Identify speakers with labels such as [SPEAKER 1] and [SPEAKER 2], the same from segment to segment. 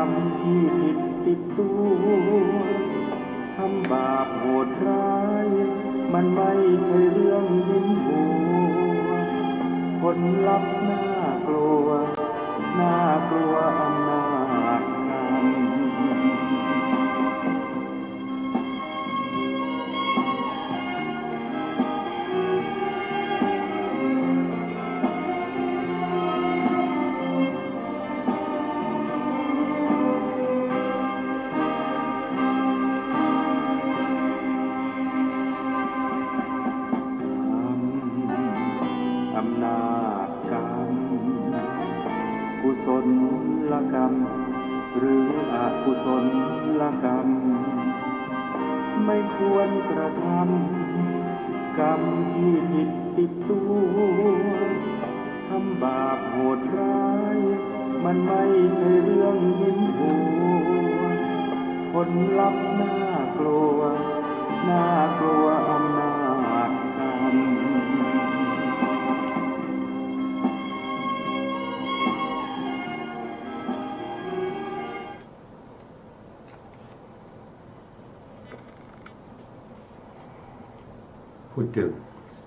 [SPEAKER 1] รมที่ผิดติดตัวทำบาปโหดร้ายมันไม่ใช่เรื่องยิ้มหัวผลลัพธ์น่ากลัวน่ากลัวอำนาจกรรมอำนาจกรรมกุศลกรรมหรืออกุศลกรรมไม่ควรกระทำกรรมที่ผิดติดตัวทำบาปโหดร้ายมันไม่ใช่เรื่องยิ้มหัวผลลัพธ์น่ากลัวน่ากลัวอำนาจกรรม
[SPEAKER 2] พุทธัง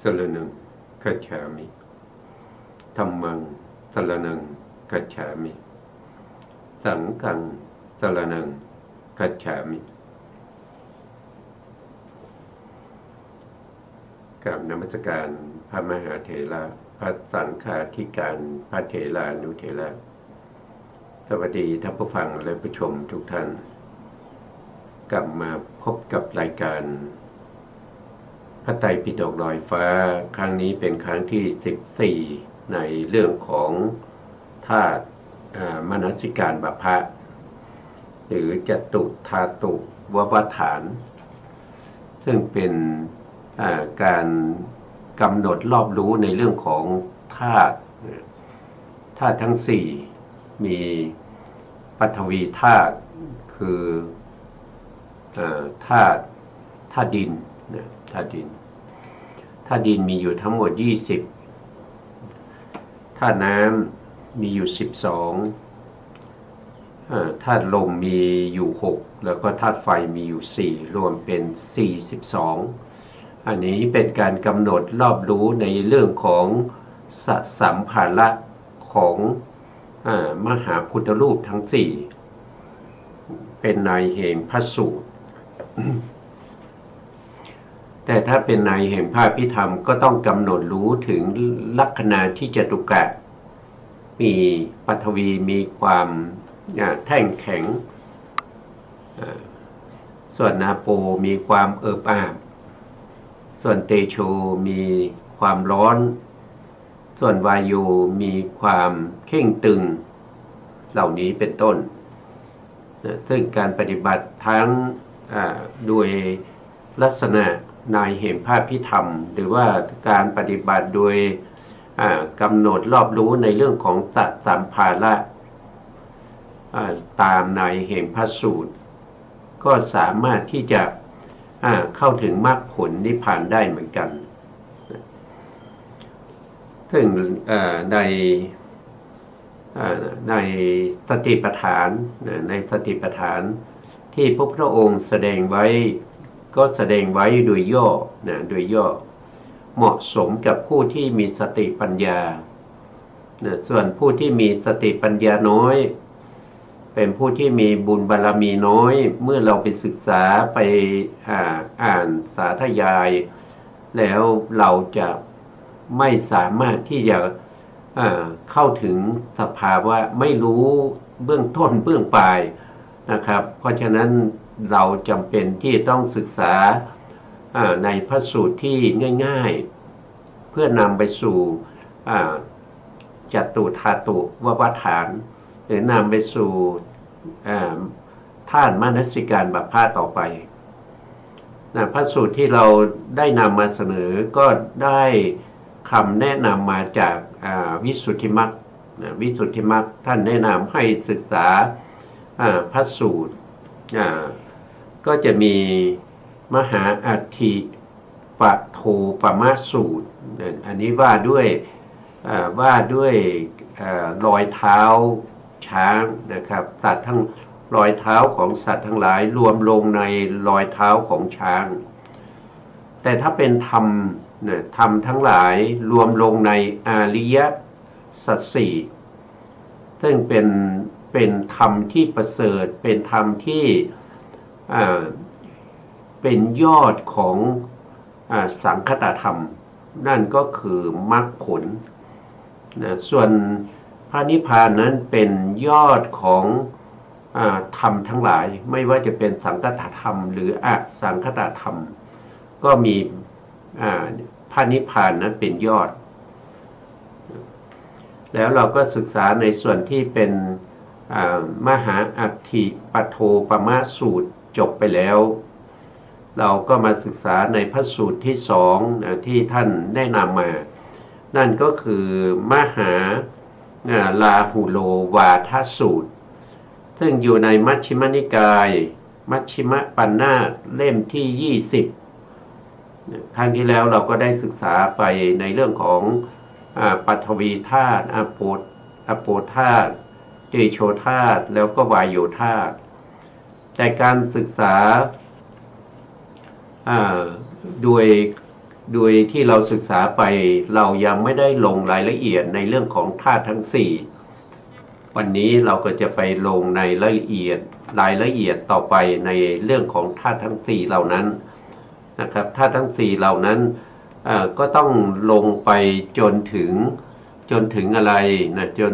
[SPEAKER 2] สรณังคัจฉามิธัมมังสรณังคัจฉามิสังฆังสรณังคัจฉามิกราบนมัสการพระมหาเถระพระสังฆาธิการพระเถรานุเถระสวัสดีท่านผู้ฟังและผู้ชมทุกท่านกลับมาพบกับรายการพระไตรปิฎกลอยฟ้าครั้งนี้เป็นครั้งที่14ในเรื่องของธาตุมนสิการบัพพะหรือจตุธาตุววัฏฐานซึ่งเป็นการกำหนดรอบรู้ในเรื่องของธาตุทั้ง4มีปฐวีธาตุคือธาตุดินธาตุดินมีอยู่ทั้งหมด20ธาตุน้ำมีอยู่12ธาตุลมมีอยู่6แล้วก็ธาตุไฟมีอยู่4รวมเป็น42อันนี้เป็นการกำหนดรอบรู้ในเรื่องของสัมภาระของมหาพุทธรูปทั้ง4เป็นในเหตุพระสูตรแต่ถ้าเป็นในแห่งพระพิธรรมก็ต้องกำหนดรู้ถึงลัคนาที่จตุกะมีปฐวีมีความแท่งแข็งส่วนนาโปมีความเอิบอาบส่วนเตโชมีความร้อนส่วนวายโยมีความเข่งตึงเหล่านี้เป็นต้นซึ่งการปฏิบัติทั้งโดยลักษณะในเหตุพระพิธรรมหรือว่าการปฏิบัติโดยกำหนดรอบรู้ในเรื่องของสัมภาระตามในเหตุพระสูตรก็สามารถที่จะเข้าถึงมรรคผลนิพพานได้เหมือนกันซึ่งในสติปัฏฐานที่พระพุทธองค์แสดงไว้ก็แสดงไว้โดยย่อเหมาะสมกับผู้ที่มีสติปัญญาส่วนผู้ที่มีสติปัญญาน้อยเป็นผู้ที่มีบุญบารมีน้อยเมื่อเราไปศึกษาไปอ่านสาธยายแล้วเราจะไม่สามารถที่จะเข้าถึงสภาวะไม่รู้เบื้องต้นเบื้องปลายนะครับเพราะฉะนั้นเราจำเป็นที่ต้องศึกษาในพระสูตรที่ง่ายๆเพื่อนำไปสู่จตุธาตุววัฏฐานหรือนำไปสู่ธาตุมนสิการบัพพะต่อไปพระสูตรที่เราได้นำมาเสนอก็ได้คำแนะนำมาจากวิสุทธิมรรควิสุทธิมรรคท่านแนะนำให้ศึกษาพระสูตรก็จะมีมหาอัฏฐิปโทปมสูตรอันนี้ว่าด้วยรอยเท้า ช้างนะครับสัตว์ทั้งรอยเท้าของสัตว์ทั้งหลายรวมลงในรอยเท้าของช้างแต่ถ้าเป็นธรรมเนี่ยธรรมทั้งหลายรวมลงในอริยสัจสี่ซึ่งเป็นธรรมที่ประเสริฐเป็นธรรมที่เป็นยอดของสังคตธรรมนั่นก็คือมรรคผลนะส่วนพระนิพพานนั้นเป็นยอดของธรรมทั้งหลายไม่ว่าจะเป็นสังคตธรรมหรืออสังคตธรรมก็มีพระนิพพานนั้นเป็นยอดแล้วเราก็ศึกษาในส่วนที่เป็นมหาอัฏฐิปโทปมสูตรจบไปแล้วเราก็มาศึกษาในพระสูตรที่สองที่ท่านได้นำมานั่นก็คือมหาลาหุโลวาทสูตรซึ่งอยู่ในมัชฌิมนิกายมัชฌิมปัญนาตเล่มที่20ครั้งที่แล้วเราก็ได้ศึกษาไปในเรื่องของปฐวีธาตุอโปธาตุเตโชธาตุแล้วก็วายโยธาตุแต่การศึกษาโดยที่เราศึกษาไปเรายังไม่ได้ลงรายละเอียดในเรื่องของธาตุทั้ง4วันนี้เราก็จะไปลงในรายละเอียดต่อไปในเรื่องของธาตุทั้ง4เหล่านั้นนะครับธาตุทั้ง4เหล่านั้นก็ต้องลงไปจนถึงอะไรนะจน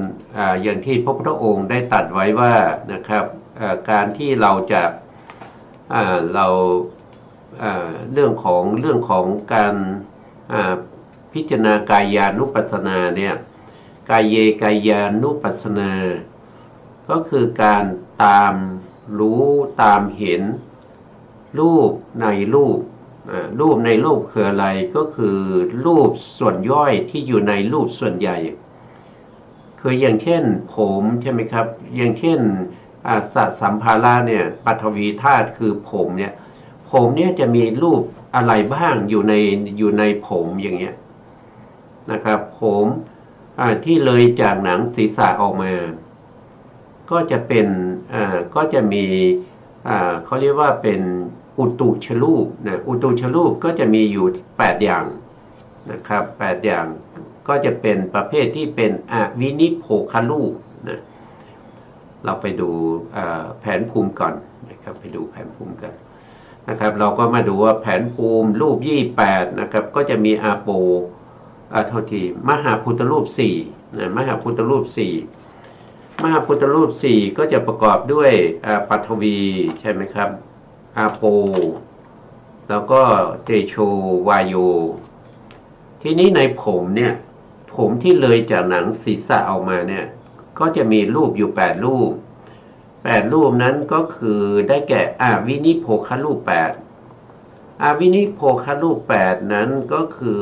[SPEAKER 2] อย่างที่พระพุทธองค์ได้ตรัสไว้ว่านะครับการที่เราจะเรื่องของการพิจารณากายานุปัสสนาเนี่ยกายเยกายานุปัสสนาก็คือการตามรู้ตามเห็นรูปในรูปรูปในรูปคืออะไรก็คือรูปส่วนย่อยที่อยู่ในรูปส่วนใหญ่คืออย่างเช่นผมใช่ไหมครับอย่างเช่นสัมภาระเนี่ยปฐวีธาตุคือผมเนี่ยจะมีรูปอะไรบ้างอยู่ในผมอย่างเงี้ยนะครับผมที่เลยจากหนังศีรษะออกมาก็จะเป็นก็จะมีเขาเรียกว่าเป็นอุตุชรูปนะอุตุชรูปก็จะมีอยู่8อย่างนะครับ8อย่างก็จะเป็นประเภทที่เป็นอวินิโภครูปนะเราไปดูแผนภูมิก่อนนะครับไปดูแผนภูมิกันนะครับเราก็มาดูว่าแผนภูมิรูป28นะครับก็จะมีอาโปโทษทีมหาพุทธรูป4นะมหาพุทธรูป4มหาพุทธรูป4ก็จะประกอบด้วยปฐวีใช่ไหมครับอาโปแล้วก็เตโชวายโยทีนี้ในผมเนี่ยผมที่เลยจากหนังศีรษะออกมาเนี่ยก็จะมีรูปอยู่8รูปนั้นก็คือได้แก่อวินิโภครูป8อวินิโภครูป8นั้นก็คือ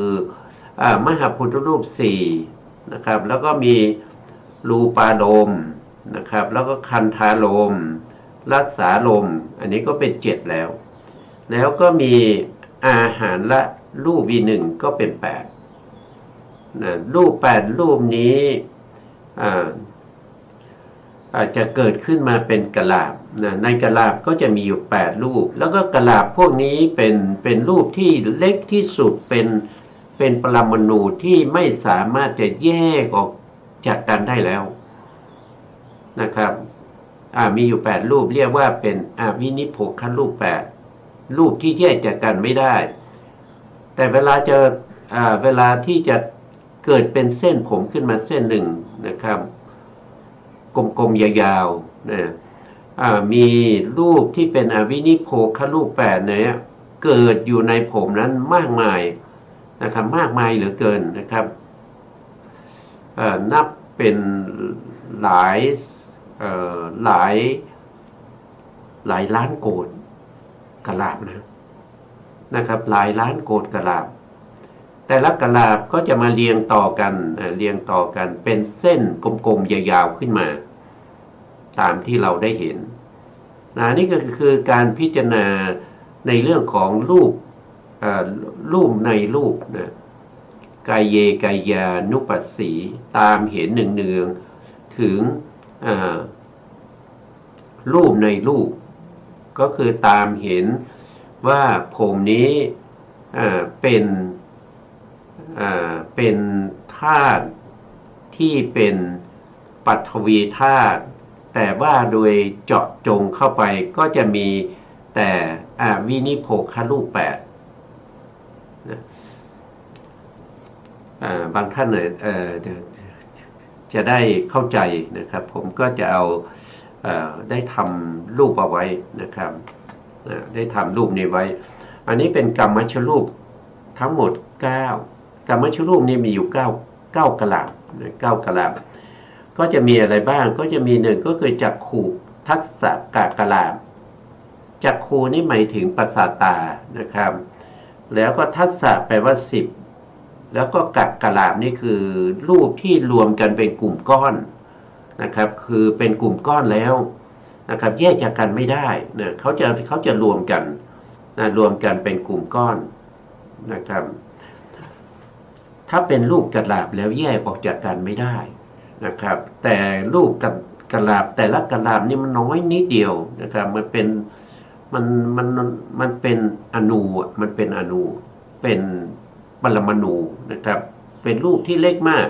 [SPEAKER 2] มหาพุทธรูป4นะครับแล้วก็มีรูปารมณ์นะครับแล้วก็คันธารมณ์รัสสารมณ์อันนี้ก็เป็น7แล้วก็มีอาหารละรูป1ก็เป็น8นะรูป8รูปนี้อาจจะเกิดขึ้นมาเป็นกลาบนะในกลาบก็จะมีอยู่8รูปแล้วก็กลาบพวกนี้เป็นรูปที่เล็กที่สุดเป็นปรมาณูที่ไม่สามารถจะแยกออกจากกันได้แล้วนะครับมีอยู่8รูปเรียกว่าเป็นอวินิโภครูป8รูปที่แยกจากกันไม่ได้แต่เวลาที่จะเกิดเป็นเส้นผมขึ้นมาเส้นหนึ่งนะครับกลมๆยาวๆนะมีรูปที่เป็นอวินิโภครูป8เนี่ยเกิดอยู่ในผมนั้นมากมายนะครับมากมายเหลือเกินนะครับนับเป็นหลายล้านโกฏกลาบนะครับหลายล้านโกฏกลาบแต่ละกลาบก็จะมาเรียงต่อกันเป็นเส้นกลมๆยาวๆขึ้นมาตามที่เราได้เห็นนี่ก็คือการพิจารณาในเรื่องของรูปในรูปนะกายเยกายานุปัสสีตามเห็นเนืองๆถึง รูปในรูปก็คือตามเห็นว่าผมนี้เป็นธาตุที่เป็นปัทวีธาตุแต่ว่าโดยเจาะจงเข้าไปก็จะมีแต่วินิโภครูป8นะบางท่านจะได้เข้าใจนะครับผมก็จะเอาได้ทำรูปเอาไว้นะครับได้ทำรูปนี้ไว้อันนี้เป็นกรรมชรูปทั้งหมด9กรรมชรูปนี้มีอยู่9กะลา9กะลาก็จะมีอะไรบ้างก็จะมีหนึ่งก็คือจักขุทัสสะกะลาจักขุนี่หมายถึงประสาทตานะครับแล้วก็ทัสสะแปลว่า10แล้วก็กะลานี่คือรูปที่รวมกันเป็นกลุ่มก้อนนะครับคือเป็นกลุ่มก้อนแล้วนะครับแยกจากกันไม่ได้นะเขาจะรวมกันนะรวมกันเป็นกลุ่มก้อนนะครับถ้าเป็นรูปกะลาแล้วแยกออกจากกันไม่ได้นะครับแต่รูปกะลาแต่ละกะลานี่มันน้อยนิดเดียวนะครับมันเป็นอนูมันเป็นอนูเป็นปรมาณูนะครับเป็นรูปที่เล็กมาก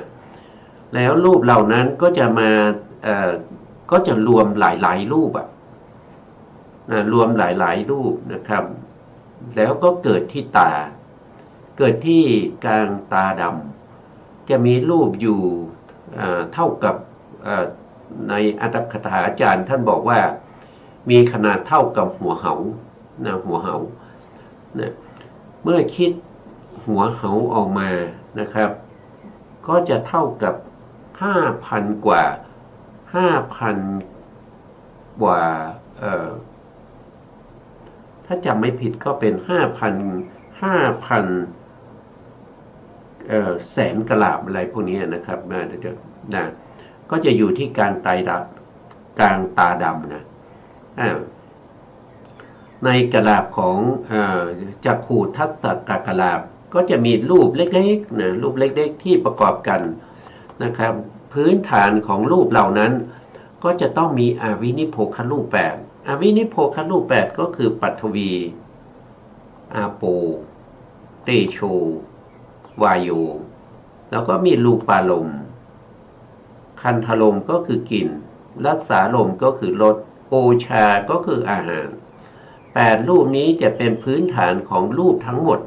[SPEAKER 2] แล้วรูปเหล่านั้นก็จะมาก็จะรวมหลายรูปรวมหลายรูปนะครับแล้วก็เกิดที่ตาเกิดที่กลางตาดำจะมีรูปอยู่เท่ากับในอัตถกถาอาจารย์ท่านบอกว่ามีขนาดเท่ากับหัวเหานะหัวเหานะเมื่อคิดหัวเหาออกมานะครับก็จะเท่ากับ 5,000 กว่า 5,000 กว่าถ้าจำไม่ผิดก็เป็น 5,000 แสนกะลาอะไรพวกนี้นะครับนะก็จะอยู่ที่กลางตาดำนะในกะลาของจักขุทัสสะกะลาก็จะมีรูปเล็กๆนะรูปเล็กๆที่ประกอบกันนะครับพื้นฐานของรูปเหล่านั้นก็จะต้องมีอวินิโภครูป8อวินิโภครูป8ก็คือปัทวีอาโปเตโชวายโยแล้วก็มีรูปารมณ์คันธลมก็คือกลิ่นรัสสาลมก็คือรสโอชาก็คืออาหาร8รูปนี้จะเป็นพื้นฐานของรูปทั้งหมด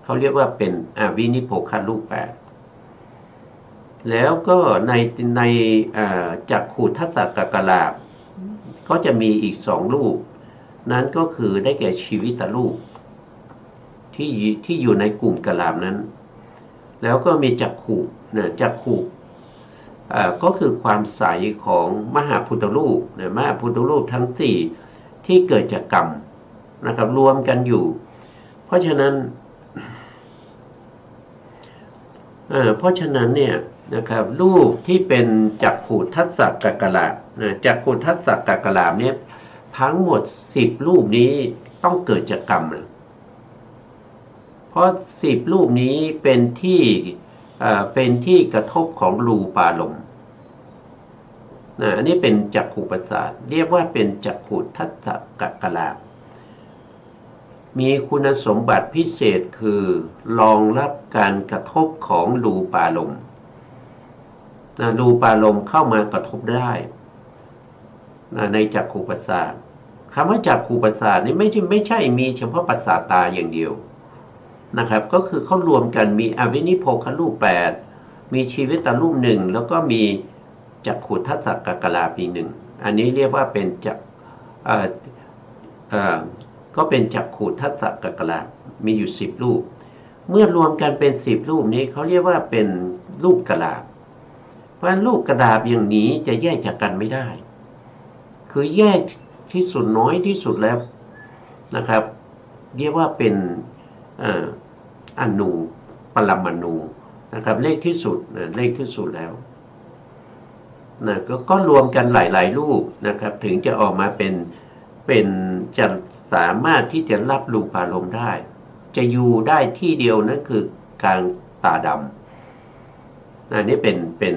[SPEAKER 2] เขาเรียกว่าเป็นอวินิโภครูป8แล้วก็ในจักขุทัสสะกะลาก็จะมีอีก2รูปนั้นก็คือได้แก่ชีวิตรูปที่อยู่ในกลุ่มกะลานั้นแล้วก็มีจักขุนะจักขุก็คือความใสของมหาพุทธรูปนะมหาพุทธรูปทั้ง4ที่เกิดจากกรรมนะครับรวมกันอยู่เพราะฉะนั้นเนี่ยนะครับรูปที่เป็นจักขุทัสสะกะลาจักขุทัสสะกะลาเนี่ยทั้งหมด10รูปนี้ต้องเกิดจากกรรมนะเพราะ10รูปนี้เป็นที่กระทบของรูปารมณ์อันนี้เป็นจักขุประสาทเรียกว่าเป็นจักขุทัสสะกะลามีคุณสมบัติพิเศษคือรองรับการกระทบของรูปารมณ์รูปารมณ์เข้ามากระทบได้ในจักขุประสาทคำว่าจักขุประสาทนี่ไม่ใช่มีเฉพาะประสาทตาอย่างเดียวนะครับก็คือเขารวมกันมีอวินิโภครูป8มีชีวิตรูป1แล้วก็มีจักขุทัสสะกะลาปี1อันนี้เรียกว่าเป็นจักก็เป็นจักขุทัสสะกะลามีอยู่10รูปเมื่อรวมกันเป็น10รูปนี้เขาเรียกว่าเป็นรูปกะลาเพราะฉะนั้นรูปกระดาษอย่างนี้จะแยกจากกันไม่ได้คือแยกที่สุดน้อยที่สุดแล้วนะครับเรียกว่าเป็นอนูปรมาณูนะครับเลขที่สุดแล้วนะก็รวมกันหลายๆรูปนะครับถึงจะออกมาเป็นจะสามารถที่จะรับรูปารมณ์ได้จะอยู่ได้ที่เดียวนั่นคือกลางตาดำนี่เป็น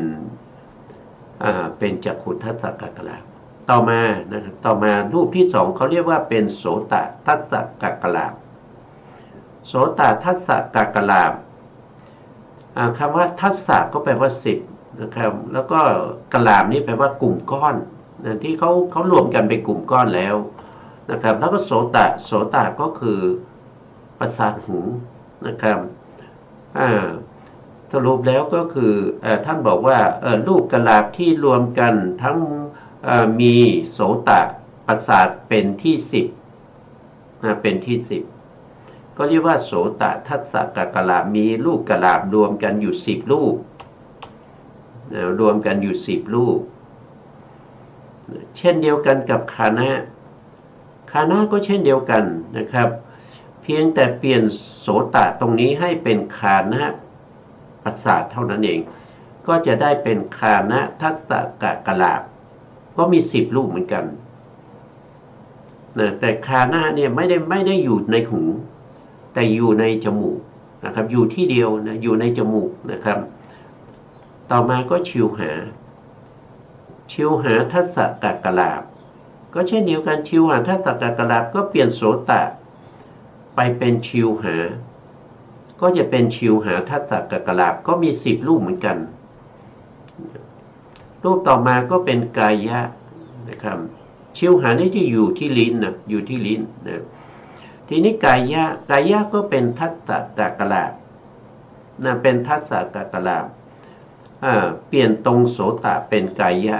[SPEAKER 2] เป็นจักขุทัสสะกักกลาบต่อมานะครับต่อมารูปที่สองเขาเรียกว่าเป็นโสตทัสสะกักกลาบโสตทัสสะกักกลาบคำว่าทัสสะก็แปลว่า10นะครับแล้วก็กลาบนี่แปลว่ากลุ่มก้อนนะที่เขารวมกันเป็นกลุ่มก้อนแล้วนะครับแล้วก็โสตก็คือประสาทหูนะครับสรุปแล้วก็คือท่านบอกว่ารูปกลาบที่รวมกันทั้งมีโสตประสาทเป็นที่10เป็นที่10ก็เรียกว่าโสตทัสสะกักกลาบมีรูปกลาบรวมกันอยู่10รูปรวมกันอยู่10รูปเช่นเดียวกันกับคานะก็เช่นเดียวกันนะครับเพียงแต่เปลี่ยนโสตตรงนี้ให้เป็นคานะประสาทเท่านั้นเองก็จะได้เป็นคานะทัสสะกักกลาบก็มี10รูปเหมือนกันนะแต่คานะเนี่ยไม่ได้อยู่ในหูแต่อยู่ในจมูกนะครับอยู่ที่เดียวนะอยู่ในจมูกนะครับต่อมาก็ชิวหาทัสสะกักกลาบก็เช่นเดียวกันชิวหาทัสสะกักกลาบก็เปลี่ยนโสตไปเป็นชิวหาก็จะเป็นชิวหาทัสสะกักกลาบก็มี10รูปเหมือนกันรูปต่อมาก็เป็นกายะนะครับชิวหานี่จะอยู่ที่ลิ้นนะอยู่ที่ลิ้นนะทีนี้กายะก็เป็นทัสสะกักกลาบนะเป็นทัสสะกักกลาบเปลี่ยนตรงโสตเป็นกายะ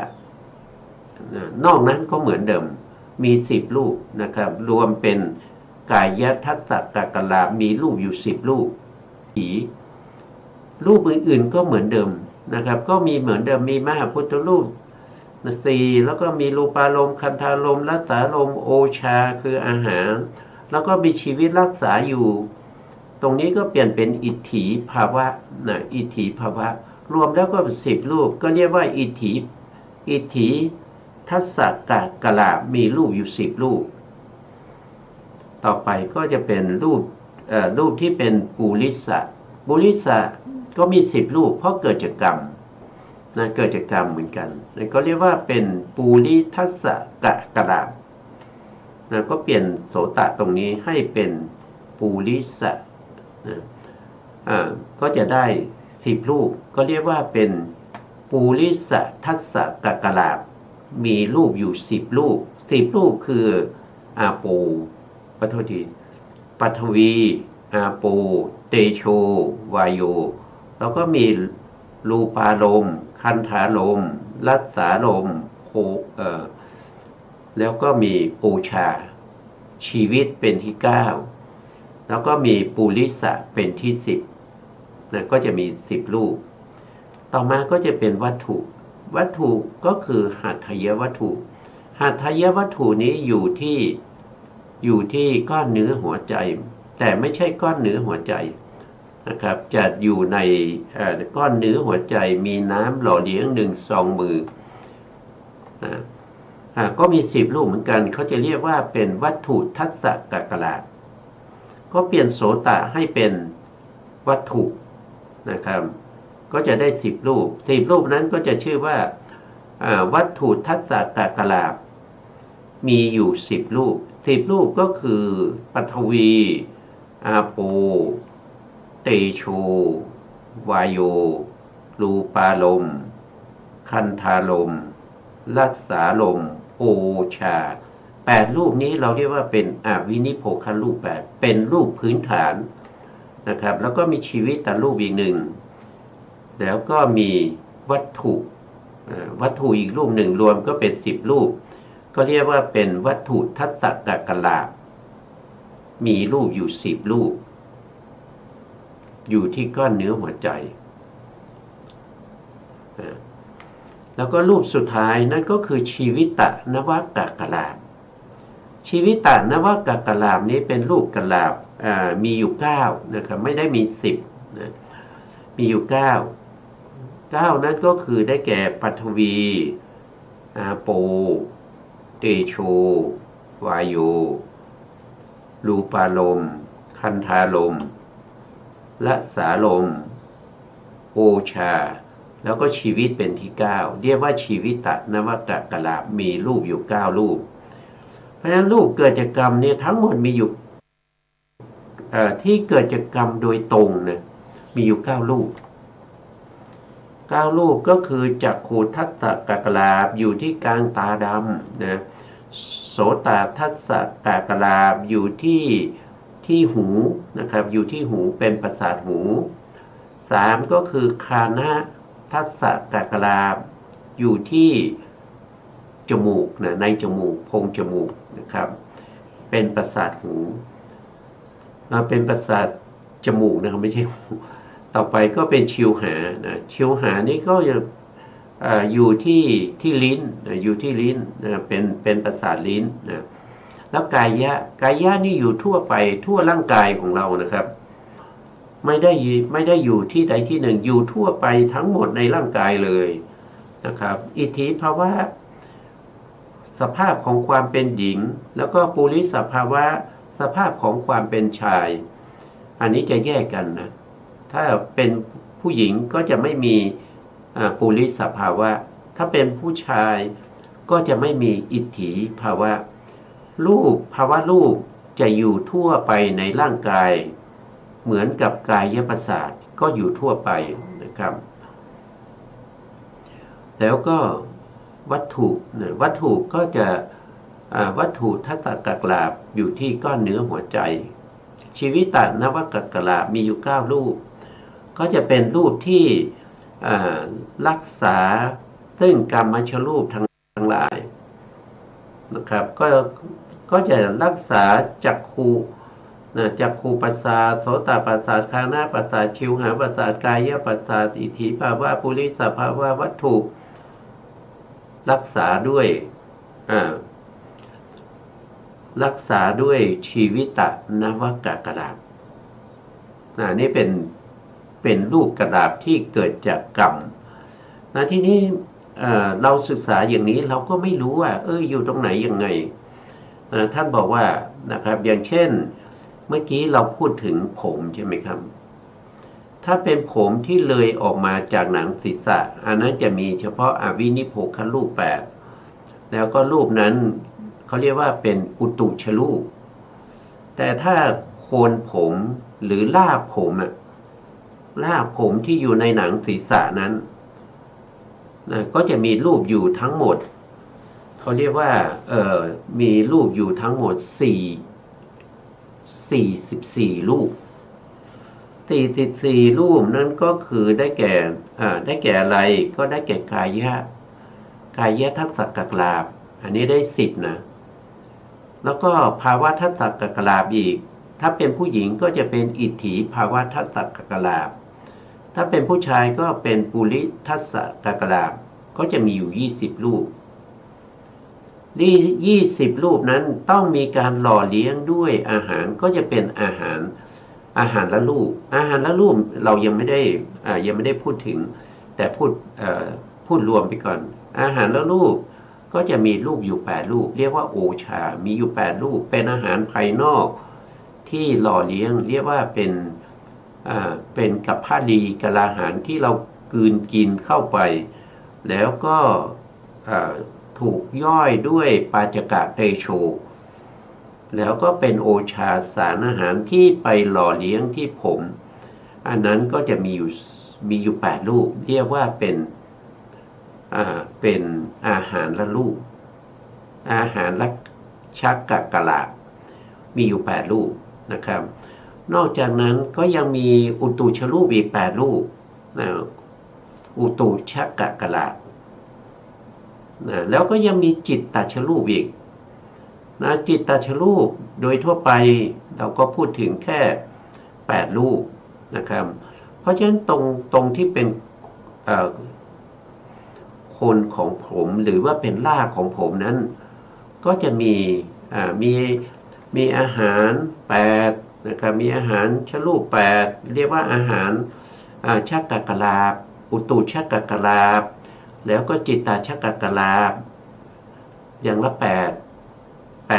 [SPEAKER 2] นอกนั้นก็เหมือนเดิมมี10รูปนะครับรวมเป็นกายะทัสสะกักกลาบมีรูปอยู่10รูปรูปอื่นๆก็เหมือนเดิมนะครับก็มีเหมือนเดิมมีมหาพุทธรูป4แล้วก็มีรูปารมณ์คันธารมณ์รัตตารมณ์โอชาคืออาหารแล้วก็มีชีวิตรักษาอยู่ตรงนี้ก็เปลี่ยนเป็นอิทธิภาวะนะอิทธิภาวะรวมแล้วก็เป็น10รูปก็เรียกว่าอิทธิทัสสะกักกลาบมีรูปอยู่10รูปต่อไปก็จะเป็นรูปที่เป็นปุริสะก็มี10รูปเพราะเกิดจากกรรมนะเกิดจากกรรมเหมือนกันนะก็เรียกว่าเป็นปุริทัสสะกักกลาบนะก็เปลี่ยนโสตตรงนี้ให้เป็นปุริสะนะก็จะได้10รูปก็เรียกว่าเป็นปุริสะทัสสะกักกลาบมีรูปอยู่10รูป10รูปคืออาโปปัทวีอาโปเตโชวายโยแล้วก็มีรูปารมณ์คันธารมณ์รัสสารมณ์แล้วก็มีโอชาชีวิตเป็นที่9แล้วก็มีปุริสะเป็นที่10นะก็จะมี10รูปต่อมาก็จะเป็นวัตถุก็คือหัตถยวัตถุนี้อยู่ที่ก้อนเนื้อหัวใจแต่ไม่ใช่ก้อนเนื้อหัวใจนะครับจะอยู่ในก้อนเนื้อหัวใจมีน้ำหล่อเลี้ยง1 ซองมือก็มี10รูปเหมือนกันเขาจะเรียกว่าเป็นวัตถุทัสสะกักกลาบก็เปลี่ยนโสตให้เป็นวัตถุนะครับก็จะได้10รูปนั้นก็จะชื่อว่าวัตถุทัสสะกักกลาบมีอยู่10รูปก็คือปฐวีอาโปเตโชวายโยรูปารมณ์คันธารมณ์รัสสารมณ์โอชา8รูปนี้เราเรียกว่าเป็นอวินิโภครูป8เป็นรูปพื้นฐานนะครับแล้วก็มีชีวิตแต่รูปอีกหนึ่งแล้วก็มีวัตถุอีกรูปหนึ่งรวมก็เป็น10รูปก็เรียกว่าเป็นวัตถุทัสสะกักกลาบมีรูปอยู่10รูปอยู่ที่ก้อนเนื้อหัวใจแล้วก็รูปสุดท้ายนั่นก็คือชีวิตนวกักกลาบชีวิตนวกักกลาบนี้เป็นรูปกลาบมีอยู่9นะครับไม่ได้มี10นะมีอยู่9นั้นก็คือได้แก่ปฐวีอาโปเตโชวายโยรูปารมณ์คันธารมณ์รัสสารมณ์โอชา แล้วก็ชีวิตเป็นที่9เรียกว่าชีวิตนวกลาบมีรูปอยู่9รูปเพราะฉะนั้นรูปเกิดจากกรรมเนี่ยทั้งหมดมีอยู่ที่เกิดจากกรรมโดยตรงนะมีอยู่9รูป9รูปก็คือจักขุทัสสะกลาบอยู่ที่กลางตาดำนะโสตทัสสะกลาบอยู่ที่หูนะครับอยู่ที่หูเป็นประสาทหู3ก็คือคานะทัสสะกลาบอยู่ที่จมูกนะในจมูกโพรงจมูกนะครับเป็นประสาทหูเป็นประสาทจมูกนะครับไม่ใช่หูต่อไปก็เป็นชิวหานะชิวหานี่ก็จะอยู่ที่ลิ้นนะอยู่ที่ลิ้นนะเป็นประสาทลิ้นนะแล้วกายะนี่อยู่ทั่วไปทั่วร่างกายของเรานะครับไม่ได้อยู่ที่ใดที่หนึ่งอยู่ทั่วไปทั้งหมดในร่างกายเลยนะครับอิทธิภาวะสภาพของความเป็นหญิงแล้วก็ปุริสภาวะสภาพของความเป็นชายอันนี้จะแยกกันนะถ้าเป็นผู้หญิงก็จะไม่มีปุริสภาวะถ้าเป็นผู้ชายก็จะไม่มีอิทธิภาวะภาวะรูปจะอยู่ทั่วไปในร่างกายเหมือนกับกายประสาทก็อยู่ทั่วไปนะครับแล้วก็วัตถุก็จะวัตถุทัสสะกลาบอยู่ที่ก้อนเนื้อหัวใจชีวิตนวกลาบมีอยู่9รูปก็จะเป็นรูปที่รักษาซึ่งกรรมชรูปทั้งหลายนะครับก็จะรักษาจักขุจักขุประสาทโสตประสาทคานะประสาทชิวหาประสาทกายประสาทอิทธิภาวะปุริสภาวะวัตถุรักษาด้วยชีวิตนวกลาบนี่เป็นรูปกลาบที่เกิดจากกรรมที่นี้เราศึกษาอย่างนี้เราก็ไม่รู้ว่าอยู่ตรงไหนยังไงท่านบอกว่านะครับอย่างเช่นเมื่อกี้เราพูดถึงผมใช่ไหมครับถ้าเป็นผมที่เลยออกมาจากหนังศีรษะอันนั้นจะมีเฉพาะอวินิโภครูป8แล้วก็รูปนั้นเขาเรียกว่าเป็นอุตุชรูปแต่ถ้าโคนผมหรือรากผมที่อยู่ในหนังศีรษะนั้นก็จะมีรูปอยู่ทั้งหมดเขาเรียกว่ามีรูปอยู่ทั้งหมด44รูป44รูปนั้นก็คือได้แก่อะไรก็ได้แก่กายทัสสะกลาบอันนี้ได้10นะแล้วก็ภาวะทัสสะกลาบอีกถ้าเป็นผู้หญิงก็จะเป็นอิทธิภาวะทัสสะกลาบถ้าเป็นผู้ชายก็เป็นปุริทัสสะกลาบก็จะมีอยู่20รูป20รูปนั้นต้องมีการหล่อเลี้ยงด้วยอาหารก็จะเป็นอาหารละรูปเรายังไม่ได้พูดถึงแต่พูดรวมไปก่อนอาหารละรูปก็จะมีรูปอยู่8รูปเรียกว่าโอชามีอยู่8รูปเป็นอาหารภายนอกที่หล่อเลี้ยงเรียกว่าเป็นกัปพาลีกลาหารที่เรากินเข้าไปแล้วก็ถูกย่อยด้วยปาจกะเตโชแล้วก็เป็นโอชาสารอาหารที่ไปหล่อเลี้ยงที่ผมอันนั้นก็จะมีอยู่8รูปเรียกว่าเป็นอาหารละรูปอาหารละชักกะลามีอยู่8รูปนะครับนอกจากนั้นก็ยังมีอุตุชรูปอีก8รูปอุตุชักกะลาแล้วก็ยังมีจิตตชรูปอีกจิตตชรูปโดยทั่วไปเราก็พูดถึงแค่8รูปนะครับเพราะฉะนั้นตรงที่เป็นโคนของผมหรือว่าเป็นรากของผมนั้นก็จะมีอาหาร8นะครับมีอาหารชรูป8เรียกว่าอาหารชักกะลาบอุตุชักกะลาบแล้วก็จิตตชักกะลาบอย่างละ8 3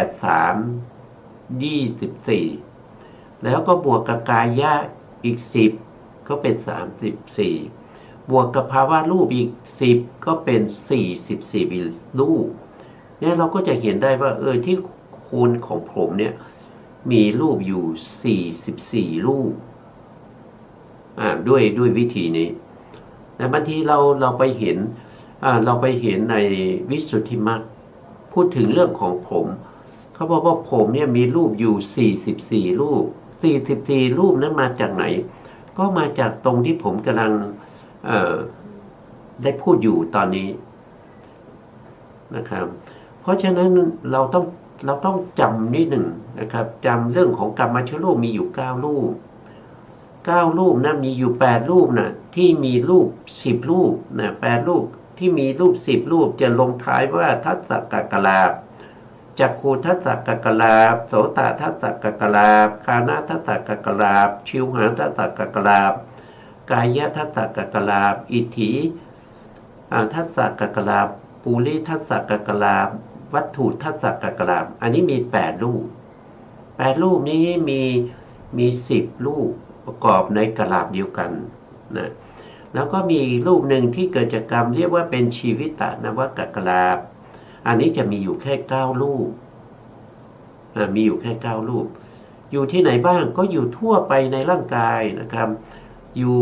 [SPEAKER 2] 24แล้วก็บวกกับกายะอีก10ก็เป็น34 บวกกับภาวะรูปอีก10ก็เป็น44รูปเนี่ยเราก็จะเห็นได้ว่าที่โคนของผมเนี่ยมีรูปอยู่44รูปด้วยวิธีนี้แต่บางทีเราไปเห็นในวิสุทธิมรรคพูดถึงเรื่องของผมเขาบอกว่าผมเนี่ยมีรูปอยู่44รูป44รูปนั้นมาจากไหนก็มาจากตรงที่ผมกำลังได้พูดอยู่ตอนนี้นะครับเพราะฉะนั้นเราต้องจำนิดหนึ่งนะครับจำเรื่องของกรรมชรูปมีอยู่9รูป9รูปนะมีอยู่8รูปนะที่มีรูป10รูปนะ8รูปที่มีรูป10รูปจะลงท้ายว่าทัสสะกักลาภจักขุทัสสะกักลาภโสตทัสสะกักลาภคานะทัสสะกักลาภชิวหาทัสสะกักลาภกายทัสสะกักลาภอิทธิทัสสะกักลาภปุริทัสสะกักลาภวัตถุทัสสะกักลาภอันนี้มี8รูป8รูปนี้มี10รูปประกอบในกลาภเดียวกันนะแล้วก็มีรูปหนึ่งที่เกิดจากกรรมเรียกว่าเป็นชีวิตนวกักลาภอันนี้จะมีอยู่แค่9รูปมีอยู่แค่9รูปอยู่ที่ไหนบ้างก็อยู่ทั่วไปในร่างกายนะครับอยู่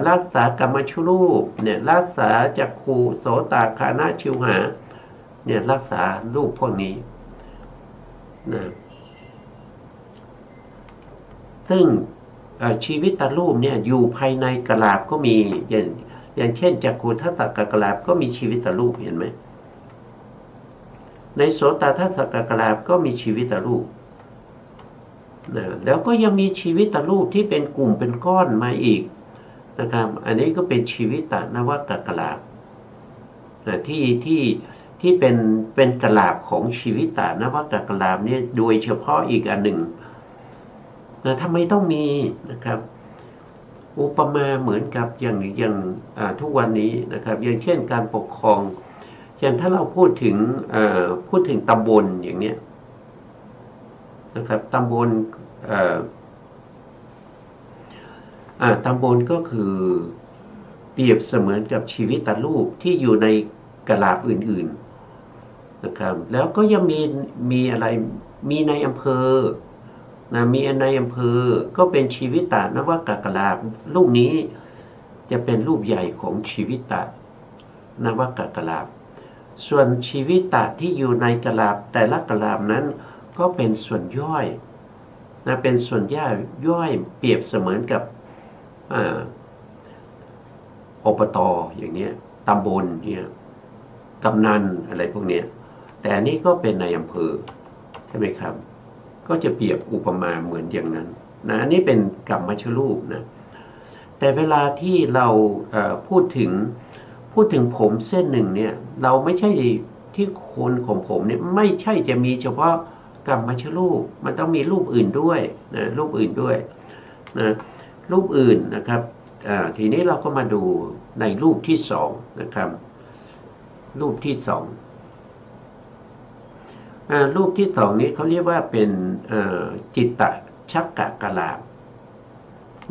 [SPEAKER 2] รักษากรรมชรูปเนี่ยรักษาจักขุโสตคานะชิวหาเนี่ยรักษารูปพวกนี้นะซึ่งชีวิตตรูปเนี่ยอยู่ภายในกลาภก็มีอย่างเช่นจักขุทัสสะกักลาภก็มีชีวิตตรูปเห็นไหมในโสตทัสสะกักลาภก็มีชีวิตตรูปนะแล้วก็ยังมีชีวิตตรูปที่เป็นกลุ่มเป็นก้อนมาอีกนะครับอันนี้ก็เป็นชีวิตนวกักลาภนะที่เป็นกลาภของชีวิตนวกักลาภเนี่ยโดยเฉพาะอีกอันหนึ่งนะทำไมต้องมีนะครับอุปมาเหมือนกับอย่างทุกวันนี้นะครับอย่างเช่นการปกครองอย่างถ้าเราพูดถึงตำบลอย่างเนี้ยนะครับตำบลตำบลก็คือเปรียบเสมือนกับชีวิตตรูปที่อยู่ในกลาภอื่นๆนะครับแล้วก็ยังมีอะไรมีในอำเภอนะมีในอำเภอก็เป็นชีวิตนวกักลาภรูปนี้จะเป็นรูปใหญ่ของชีวิตนวกักลาภส่วนชีวิตที่อยู่ในกลาภแต่ละกลาภนั้นก็เป็นส่วนย่อยนะเป็นส่วนย่อยเปรียบเสมือนกับอบต.อย่างเนี้ยตำบลเนี่ยกำนันอะไรพวกเนี้ยแต่อันนี้ก็เป็นในอำเภอใช่ไหมครับก็จะเปรียบอุปมาเหมือนอย่างนั้นนะอันนี้เป็นกรรมชรูปนะแต่เวลาที่เราพูดถึงผมเส้นหนึ่งเนี่ยเราไม่ใช่ที่โคนของผมเนี่ยไม่ใช่จะมีเฉพาะกรรมชรูปมันต้องมีรูปอื่นด้วยนะรูปอื่นด้วยนะรูปอื่นนะครับทีนี้เราก็มาดูในรูปที่สองนะครับรูปที่สองรูปที่สองนี้เขาเรียกว่าเป็นจิตตชักกะกลาภ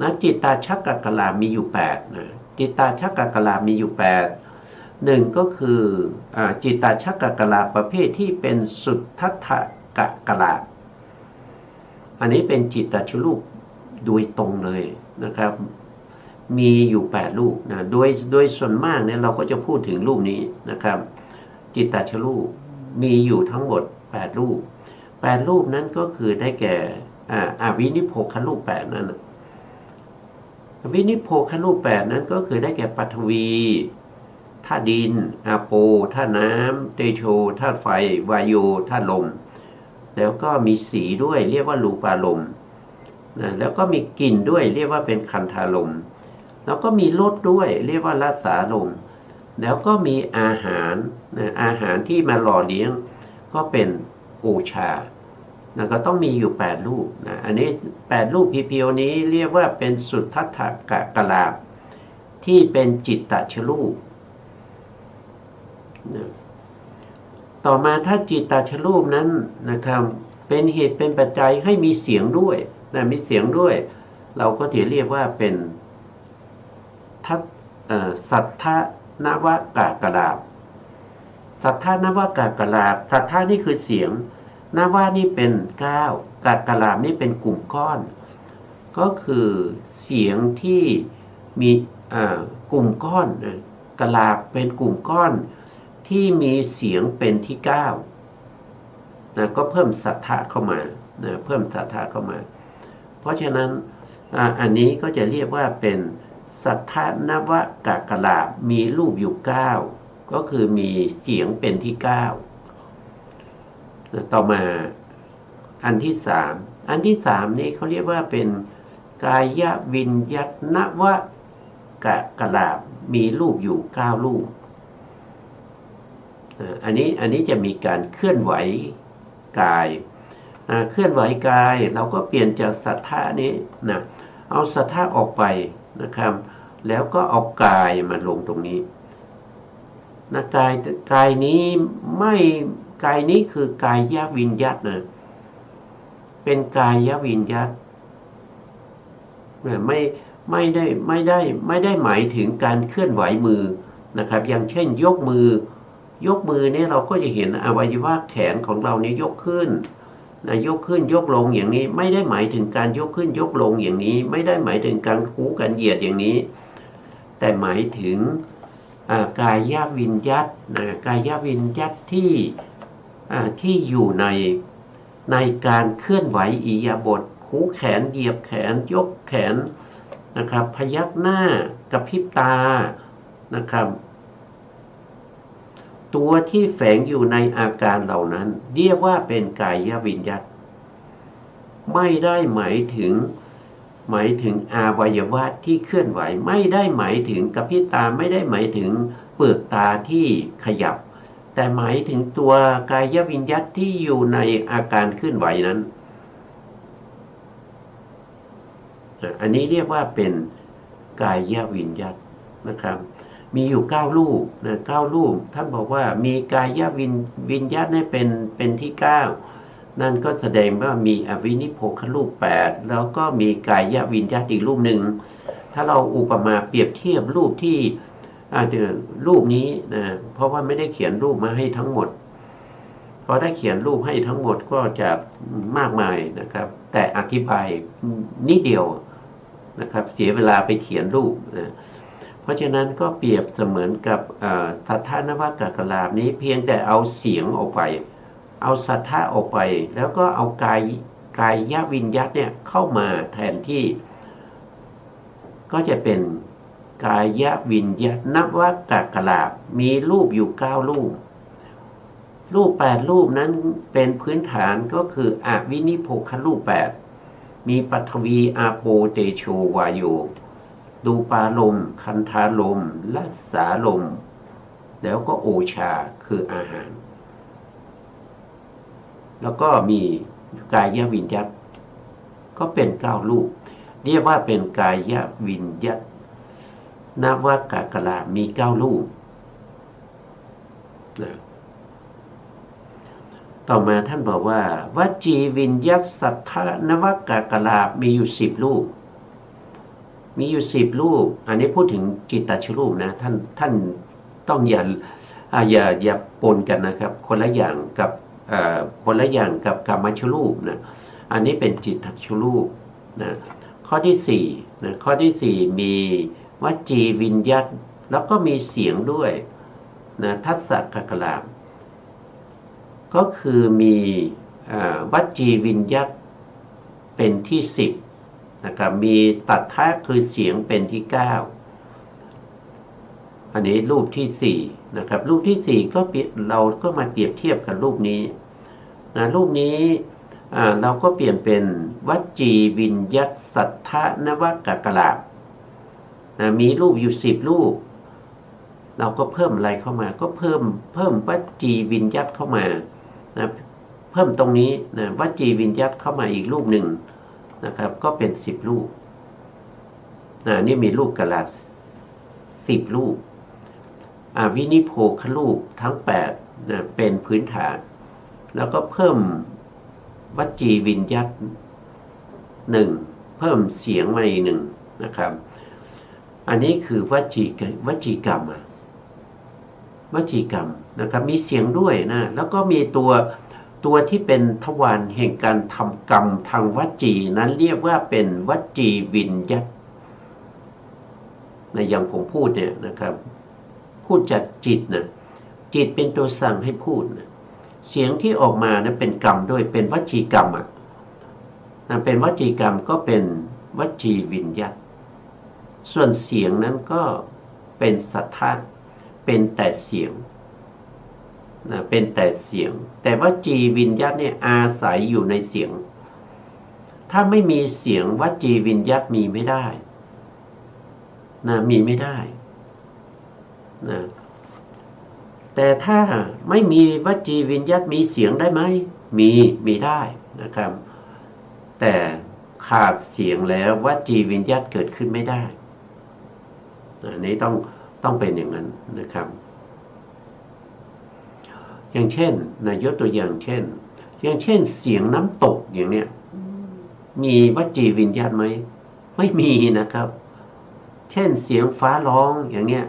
[SPEAKER 2] นะจิตตชักกะกลาภมีอยู่8นะจิตตชักกะกลาภมีอยู่8หนึ่งก็คือจิตตชักกะกลาภประเภทที่เป็นสุทธัตถกะกลาภอันนี้เป็นจิตตชรูปโดยตรงเลยนะครับมีอยู่8รูปนะโดยส่วนมากเนี่ยเราก็จะพูดถึงรูปนี้นะครับจิตตชรูปมีอยู่ทั้งหมด8รูป8รูปนั้นก็คือได้แก่วินิโพครูป8นั้นวินิโพครูป8นั้นก็คือได้แก่ปฐวีธาตุดินอาโปธาตุน้ำเตโชธาตุไฟวายโยธาตุลมแล้วก็มีสีด้วยเรียกว่ารูปารมณ์นะแล้วก็มีกลิ่นด้วยเรียกว่าเป็นคันธารมณ์แล้วก็มีรสด้วยเรียกว่ารัสสารมณ์แล้วก็มีอาหารนะอาหารที่มาหล่อเลี้ยงก็เป็นโอชานะก็ต้องมีอยู่8รูปนะอันนี้8รูปเพียวๆนี้เรียกว่าเป็นสุทธัตถกลาภที่เป็นจิตตชรูปนะต่อมาถ้าจิตตชรูปนั้นนะครับเป็นเหตุเป็นปัจจัยให้มีเสียงด้วยนะมีเสียงด้วยเราก็จะเรียกว่าเป็น สัทธนวกลาบสัทธนวกลาบสัทธานี่คือเสียงนวะนี่เป็นก้าวกลาบนี่เป็นกลุ่มก้อนก็คือเสียงที่มีกลุ่มก้อนกลาบเป็นกลุ่มก้อนที่มีเสียงเป็นที่ก้าวก็เพิ่มสัทธะเข้ามาเพิ่มสัทธะเข้ามาเพราะฉะนั้นอันนี้ก็จะเรียกว่าเป็นสัทธนวกลาบมีรูปอยู่9ก็คือมีเสียงเป็นที่9ต่อมาอันที่3นี้เขาเรียกว่าเป็นกายวิญญัตนวกลาบมีรูปอยู่9รูปอันนี้จะมีการเคลื่อนไหวกายเคลื่อนไหวกายเราก็เปลี่ยนจากสัทธะนี้นะเอาสัทธะออกไปนะครับแล้วก็เอากายมาลงตรงนี้นะกายนี้ไม่กายนี้คือกายวิญญัตนะเป็นกายวิญญัตไม่ได้หมายถึงการเคลื่อนไหวมือนะครับอย่างเช่นยกมือเนี่ยเราก็จะเห็นอวัยวะแขนของเราเนี่ยยกขึ้นยกขึ้นยกลงอย่างนี้ไม่ได้หมายถึงการยกขึ้นยกลงอย่างนี้ไม่ได้หมายถึงการคูการเหยียดอย่างนี้แต่หมายถึงกายวิญญัตกายวิญญัตที่อยู่ในการเคลื่อนไหวอิริยาบถคูแขนเหยียบแขนยกแขนนะครับพยักหน้ากระพริบตานะครับตัวที่แฝงอยู่ในอาการเหล่านั้นเรียกว่าเป็นกายวิญญัตไม่ได้หมายถึงอวัยวะที่เคลื่อนไหวไม่ได้หมายถึงกระพริบตาไม่ได้หมายถึงเปลือกตาที่ขยับแต่หมายถึงตัวกายวิญญัตที่อยู่ในอาการเคลื่อนไหวนั้นอันนี้เรียกว่าเป็นกายวิญญัตนะครับมีอยู่9รูปนะ9รูปท่านบอกว่ามีกายวิญญัตนี่เป็นที่9นั่นก็แสดงว่ามีอวินิโพครูป8แล้วก็มีกายวิญญัตอีกรูปหนึ่งถ้าเราอุปมาเปรียบเทียบรูปที่รูปนี้นะเพราะว่าไม่ได้เขียนรูปมาให้ทั้งหมดพอได้เขียนรูปให้ทั้งหมดก็จะมากมายนะครับแต่อธิบายนิดเดียวนะครับเสียเวลาไปเขียนรูปนะเพราะฉะนั้นก็เปรียบเสมือนกับสัทธนวกลาบนี้เพียงแต่เอาเสียงออกไปเอาสัทธะออกไปแล้วก็เอากายวิญญัตเนี่ยเข้ามาแทนที่ก็จะเป็นกายวิญญัตนวกลาบมีรูปอยู่9รูป8รูปนั้นเป็นพื้นฐานก็คืออวินิโพครูป8มีปฐวีอาโปเตโชวาโยดูปาลมคันธาลมลัสสาลมแล้วก็โอชาคืออาหารแล้วก็มีกายวิญญัตก็เป็น9รูปเรียกว่าเป็นกายวิญญัตนวกลาบมี9รูปนะต่อมาท่านบอกว่าวจีวิญญัตสัทธนวกลาบมีอยู่10รูปมีอยู่10รูปอันนี้พูดถึงจิตตชรูปนะท่านต้องอย่าปนกันนะครับคนละอย่างกับกามชรูปนะอันนี้เป็นจิตตชรูปนะข้อที่4นะข้อที่4มีวจีวิญญัตแล้วก็มีเสียงด้วยนะทัสสะกลาบก็คือมีวจีวิญญัตเป็นที่10นะครับมีตัทธะคือเสียงเป็นที่9อันนี้รูปที่4นะครับรูปที่4ก็เราก็มาเปรียบเทียบกับรูปนี้นะรูปนี้เราก็เปลี่ยนเป็นวจีวิญญัตสัทธนวกลาบนะมีรูปอยู่10รูปเราก็เพิ่มอะไรเข้ามาก็เพิ่มวจีวิญญัตเข้ามานะเพิ่มตรงนี้นะวจีวิญญัตเข้ามาอีกรูปหนึ่งนะครับก็เป็น10รูปนี่มีรูปกลาบ10รูปวินิโพครูปทั้ง8นะเป็นพื้นฐานแล้วก็เพิ่มวจีวิญญัต1เพิ่มเสียงมาอีก1นะครับ อันนี้คือวจีกรรมวจีกรรมนะครับมีเสียงด้วยนะแล้วก็มีตัวที่เป็นทวารแห่งการทำกรรมทางวจีนั้นเรียกว่าเป็นวจีวิญญัตในอย่างผมพูดเนี่ยนะครับพูดจากจิตนะจิตเป็นตัวสั่งให้พูดนะเสียงที่ออกมานะเป็นกรรมด้วยเป็นวจีกรรมเป็นวจีกรรมก็เป็นวจีวิญญัตส่วนเสียงนั้นก็เป็นสัทธะเป็นแต่เสียงนะเป็นแต่เสียงแต่วจีวิญญัตเนี่ยอาศัยอยู่ในเสียงถ้าไม่มีเสียงวจีวิญญัตมีไม่ได้นะมีไม่ได้นะแต่ถ้าไม่มีวจีวิญญัตมีเสียงได้ไหมมีได้นะครับแต่ขาดเสียงแล้ววจีวิญญัตเกิดขึ้นไม่ได้อันนี้ต้องเป็นอย่างนั้นนะครับอย่างเช่นนะยกตัวอย่างเช่นเสียงน้ำตกอย่างเนี้ยมีวจีวิญญัตไหมไม่มีนะครับเช่นเสียงฟ้าร้องอย่างเนี้ย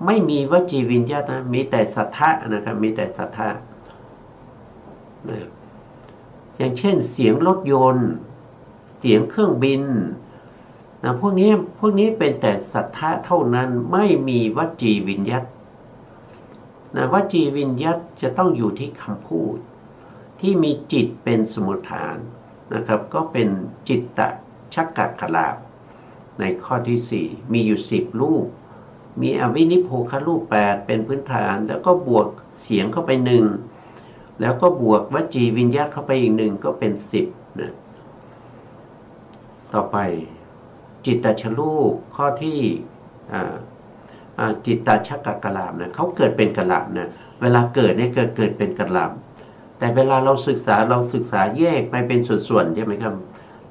[SPEAKER 2] ไม่มีวจีวิญญัตนะมีแต่สัทธะนะครับมีแต่สัทธะนะอย่างเช่นเสียงรถยนต์เสียงเครื่องบินนะพวกนี้เป็นแต่สัทธะเท่านั้นไม่มีวจีวิญญัตนะวจีวิญญัตจะต้องอยู่ที่คำพูดที่มีจิตเป็นสมุฏฐานนะครับก็เป็นจิตตชักกะกลาภในข้อที่4มีอยู่10รูปมีอวินิโพครูป8เป็นพื้นฐานแล้วก็บวกเสียงเข้าไป1แล้วก็บวกวจีวิญญัตเข้าไปอีก1ก็เป็น10นะต่อไปจิตตชรูปข้อที่จิตตชักกะกลาภนะเขาเกิดเป็นกลาภนะเวลาเกิดเนี่ยเกิดเป็นกลาภแต่เวลาเราศึกษาแยกไปเป็นส่วนๆใช่ไหมครับ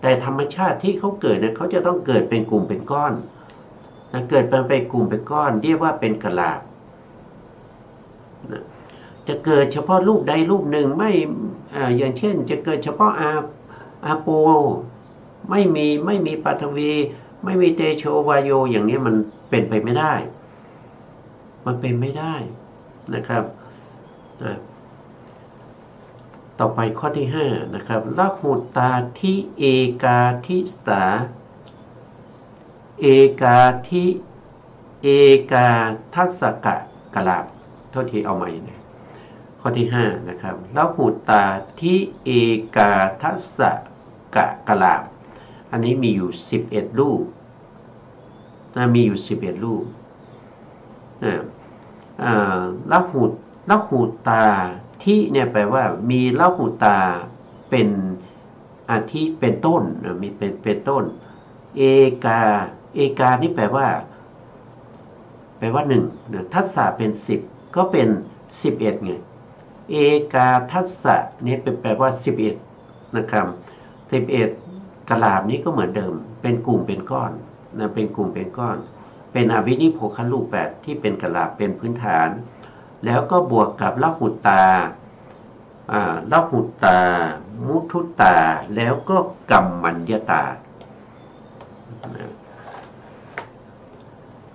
[SPEAKER 2] แต่ธรรมชาติที่เขาเกิดเนี่ยเขาจะต้องเกิดเป็นกลุ่มเป็นก้อนนะเกิดเป็นกลุ่มเป็นก้อนเรียกว่าเป็นกลาภนะจะเกิดเฉพาะรูปใดรูปหนึ่งไม่อย่างเช่นจะเกิดเฉพาะอาโปไม่มีปฐวีไม่มีเตโชวายโยอย่างนี้มันเป็นไปไม่ได้มันเป็นไม่ได้นะครับต่อไปข้อที่5นะครับละหุตตาทิเอกาทิสาเอกาทิเอกาทัสสกะกลาภโทษทีเอาใหม่นะข้อที่5นะครับละหุตตาทิเอกาทัสสกะกลาภอันนี้มีอยู่11รูปมีอยู่11รูปละหุตาที่เนี่ยแปลว่ามีละหุตาเป็นอาทิเป็นต้นมีเป็นต้นเอกานี่แปลว่า1นะทัสสะเป็น10ก็เป็น11ไงเอกาทัสสะนี่แปลว่า11นะครับ11กลาภนี้ก็เหมือนเดิมเป็นกลุ่มเป็นก้อนนะเป็นกลุ่มเป็นก้อนเป็นอวินิโพครูป8ที่เป็นกลาภเป็นพื้นฐานแล้วก็บวกกับละหุตามุทุตาแล้วก็กัมมัญญตา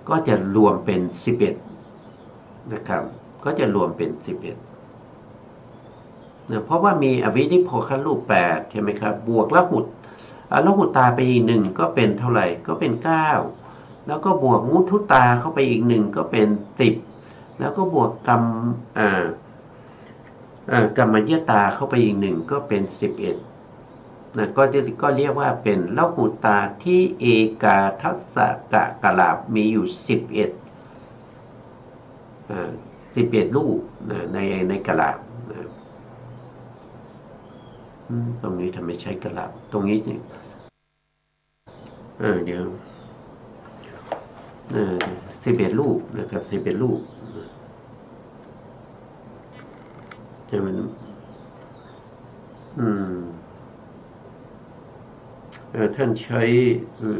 [SPEAKER 2] ก็จะรวมเป็น11นะครับก็จะรวมเป็น11นะเพราะว่ามีอวินิโพครูป8ใช่ไหมครับบวกละหุตาไปอีก1ก็เป็นเท่าไหร่ก็เป็น9แล้วก็บวกมุทุตาเข้าไปอีก1ก็เป็น10แล้วก็บวกกัมมัญญตาเข้าไปอีก1ก็เป็น11นะก็เรียกว่าเป็นละหุตาที่เอกาทัสสกะกลาภมีอยู่11รูปนะในกลาภนะตรงนี้ทำไมใช้กลาภตรงนี้สิเดี๋ยว11รูปนะครับ11รูปมันท่านใช้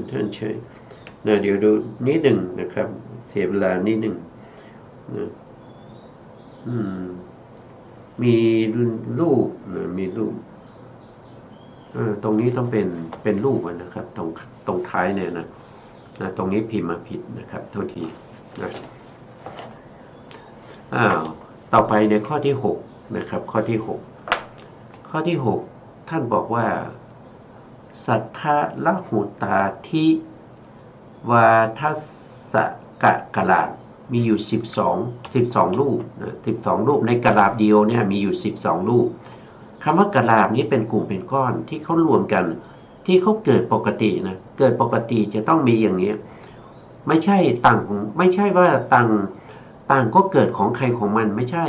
[SPEAKER 2] เดี๋ยวดูนิดหนึ่งนะครับเสียเวลานิดหนึ่งมีรูปมีรูปตรงนี้ต้องเป็นรูปนะครับตรงท้ายเนี่ยนะ ตรงนี้พิมพ์มาผิดนะครับโทษทีนะต่อไปในข้อที่6นะครับข้อที่6ท่านบอกว่าสัทธะละหุตาทิวาทัสสะกะกะลาบมีอยู่12รูปนะ12รูปในกะลาบเดียวเนี่ยมีอยู่12รูปคำว่ากะลาบนี้เป็นกลุ่มเป็นก้อนที่เขารวมกันที่เขาเกิดปกตินะเกิดปกติจะต้องมีอย่างนี้ไม่ใช่ไม่ใช่ว่าต่างก็เกิดของใครของมันไม่ใช่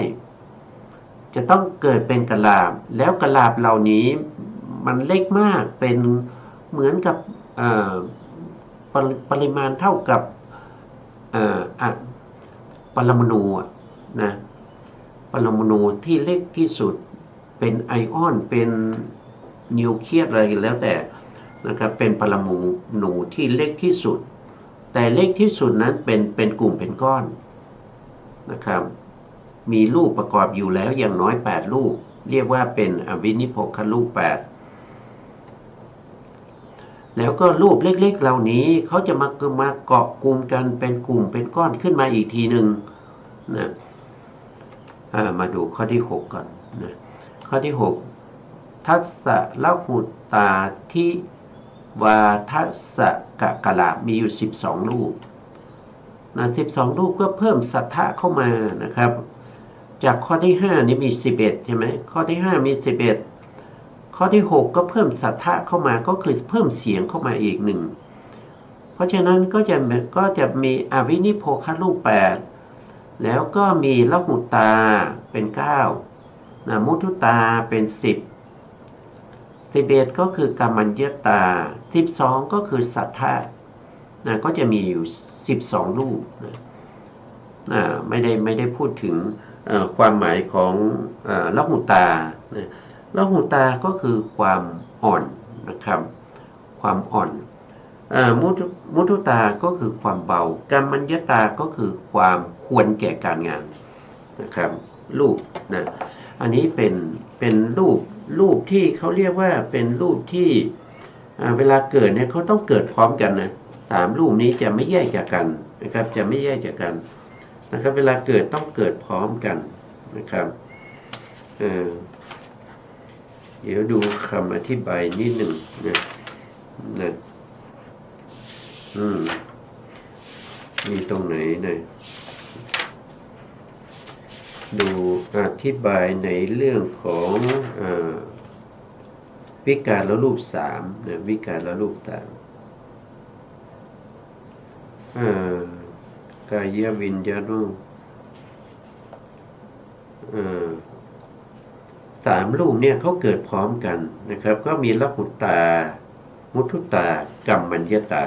[SPEAKER 2] จะต้องเกิดเป็นกะลาบแล้วกะลาบเหล่านี้มันเล็กมากเป็นเหมือนกับปริมาณเท่ากับปรมาณูนะปรมาณูที่เล็กที่สุดเป็นไอออนเป็นนิวเคลียสอะไรแล้วแต่นะครับเป็นปรมาณูที่เล็กที่สุดแต่เล็กที่สุดนั้นเป็นกลุ่มเป็นก้อนนะครับมีรูปประกอบอยู่แล้วอย่างน้อย8รูปเรียกว่าเป็นอวินิโพครูป8แล้วก็รูปเล็กๆเหล่านี้เขาจะมาเกาะกลุ่มกันเป็นกลุ่มเป็นก้อนขึ้นมาอีกทีหนึ่งนะมาดูข้อที่6ก่อนนะข้อที่6ทัสสะละหุตาทิวาทัสสะกะกะลามีอยู่12รูปนะ12รูปก็เพิ่มสัทธะเข้ามานะครับจากข้อที่5นี้มี11ใช่ไหมข้อที่5มี11ข้อที่6ก็เพิ่มสัทธะเข้ามาก็คือเพิ่มเสียงเข้ามาอีก1เพราะฉะนั้นก็จะมีอวินิโพครูป8แล้วก็มีละหุตาเป็น9นะมุทุตาเป็น10ก็คือกรรมัญญตา12ก็คือสัทธะนะก็จะมีอยู่12รูปนะไม่ได้พูดถึงความหมายของละหุตาละหุตาก็คือความอ่อนนะครับความอ่อนมุทุตาก็คือความเบากรรมัญญตาก็คือความควรแก่การงานนะครับรูปนะอันนี้เป็นรูปที่เขาเรียกว่าเป็นรูปที่เวลาเกิดเนี่ยเขาต้องเกิดพร้อมกันนะ3รูปนี้จะไม่แยกจากกันนะครับจะไม่แยกจากกันนะครับเวลาเกิดต้องเกิดพร้อมกันนะครับเดี๋ยวดูคำอธิบายนิดหนึ่งนะมีตรงไหนนะดูอธิบายในเรื่องของวิการละรูป3นะวิการละรูป3กายวิญญาณ3รูปเนี่ยเขาเกิดพร้อมกันนะครับก็มีละหุตามุทุตากรรมัญญตา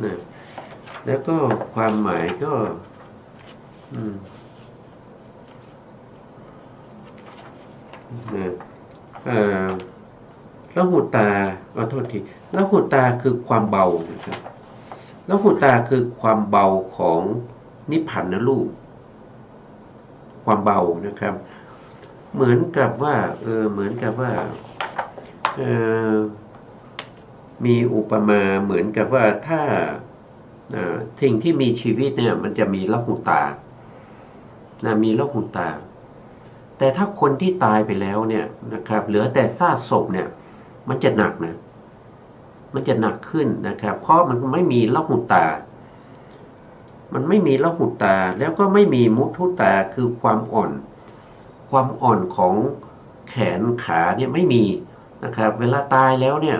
[SPEAKER 2] นะแล้วก็ความหมายก็ละหุตาขอโทษทีละหุตาคือความเบานะครับละหุตาคือความเบาของนิพพานรูปความเบานะครับเหมือนกับว่ามีอุปมาเหมือนกับว่าถ้าสิ่งที่มีชีวิตเนี่ยมันจะมีละหุตานะมีละหุตาแต่ถ้าคนที่ตายไปแล้วเนี่ยนะครับเหลือแต่ซากศพเนี่ยมันจะหนักนะมันจะหนักขึ้นนะครับเพราะมันไม่มีละหุตามันไม่มีละหุตาแล้วก็ไม่มีมุทุตาคือความอ่อนของแขนขาเนี่ยไม่มีนะครับเวลาตายแล้วเนี่ย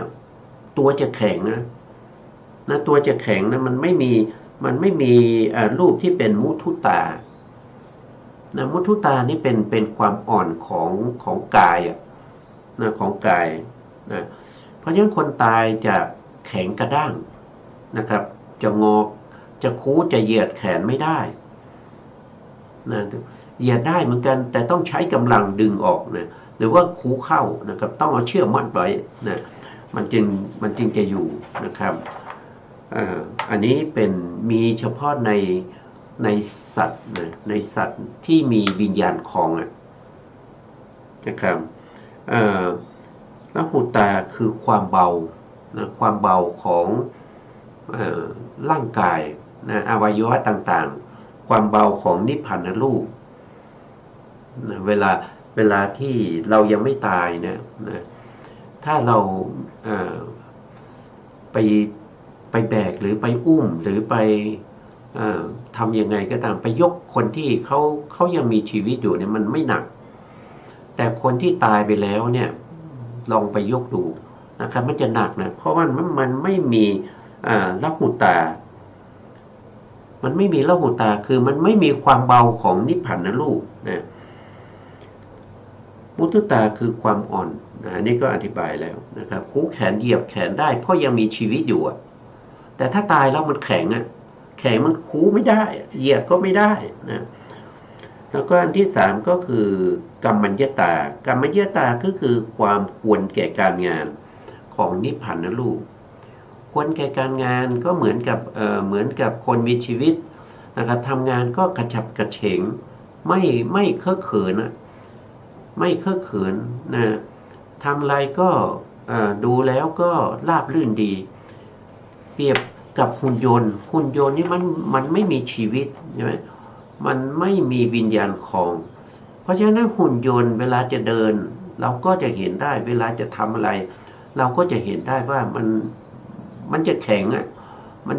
[SPEAKER 2] ตัวจะแข็งนะตัวจะแข็งนะมันไม่มีรูปที่เป็นมุทุตานะมุทุตานี่เป็นความอ่อนของกายนะของกายนะเพราะฉะนั้นคนตายจะแข็งกระด้างนะครับจะงอกจะคู้จะเหยียดแขนไม่ได้นะเหยียดได้เหมือนกันแต่ต้องใช้กำลังดึงออกนะหรือว่าคู้เข้านะครับต้องเอาเชือกมัดไว้นะมันจึงจะอยู่นะครับอันนี้มีเฉพาะในสัตว์นะในสัตว์ที่มีวิญญาณครองนะครับละหุตาคือความเบานะความเบาของ ร่างกายนะอวัยวะต่างๆความเบาของนิพพานรูปนะเวลาที่เรายังไม่ตายเนี่ยนะถ้าเราไปแบกหรือไปอุ้มหรือไปทำยังไงก็ตามไปยกคนที่เขายังมีชีวิตอยู่เนี่ยมันไม่หนักแต่คนที่ตายไปแล้วเนี่ยลองไปยกดูนะครับมันจะหนักนะเพราะว่ามันไม่มีละหุตามันไม่มีละหุตาคือมันไม่มีความเบาของนิพพานรูปนะมุทุตาคือความอ่อนอันนี้ก็อธิบายแล้วนะครับคูแขนเหยียบแขนได้เพราะยังมีชีวิตอยู่แต่ถ้าตายแล้วมันแข็งแข็งมันคูไม่ได้เหยียดก็ไม่ได้นะแล้วก็อันที่สามก็คือกรรมัญญตากรรมัญญตาก็คือความควรแก่การงานของนิพพานรูปควรแก่การงานก็เหมือนกับคนมีชีวิตนะครับทำงานก็กระฉับกระเฉงไม่เคอะเขินไม่เคอะเขินนะทำอะไรก็ดูแล้วก็ราบรื่นดีเปรียบกับหุ่นยนต์นี่มันไม่มีชีวิตใช่ไหมมันไม่มีวิญญาณของเพราะฉะนั้นหุ่นยนต์เวลาจะเดินเราก็จะเห็นได้เวลาจะทำอะไรเราก็จะเห็นได้ว่ามันจะแข็งมัน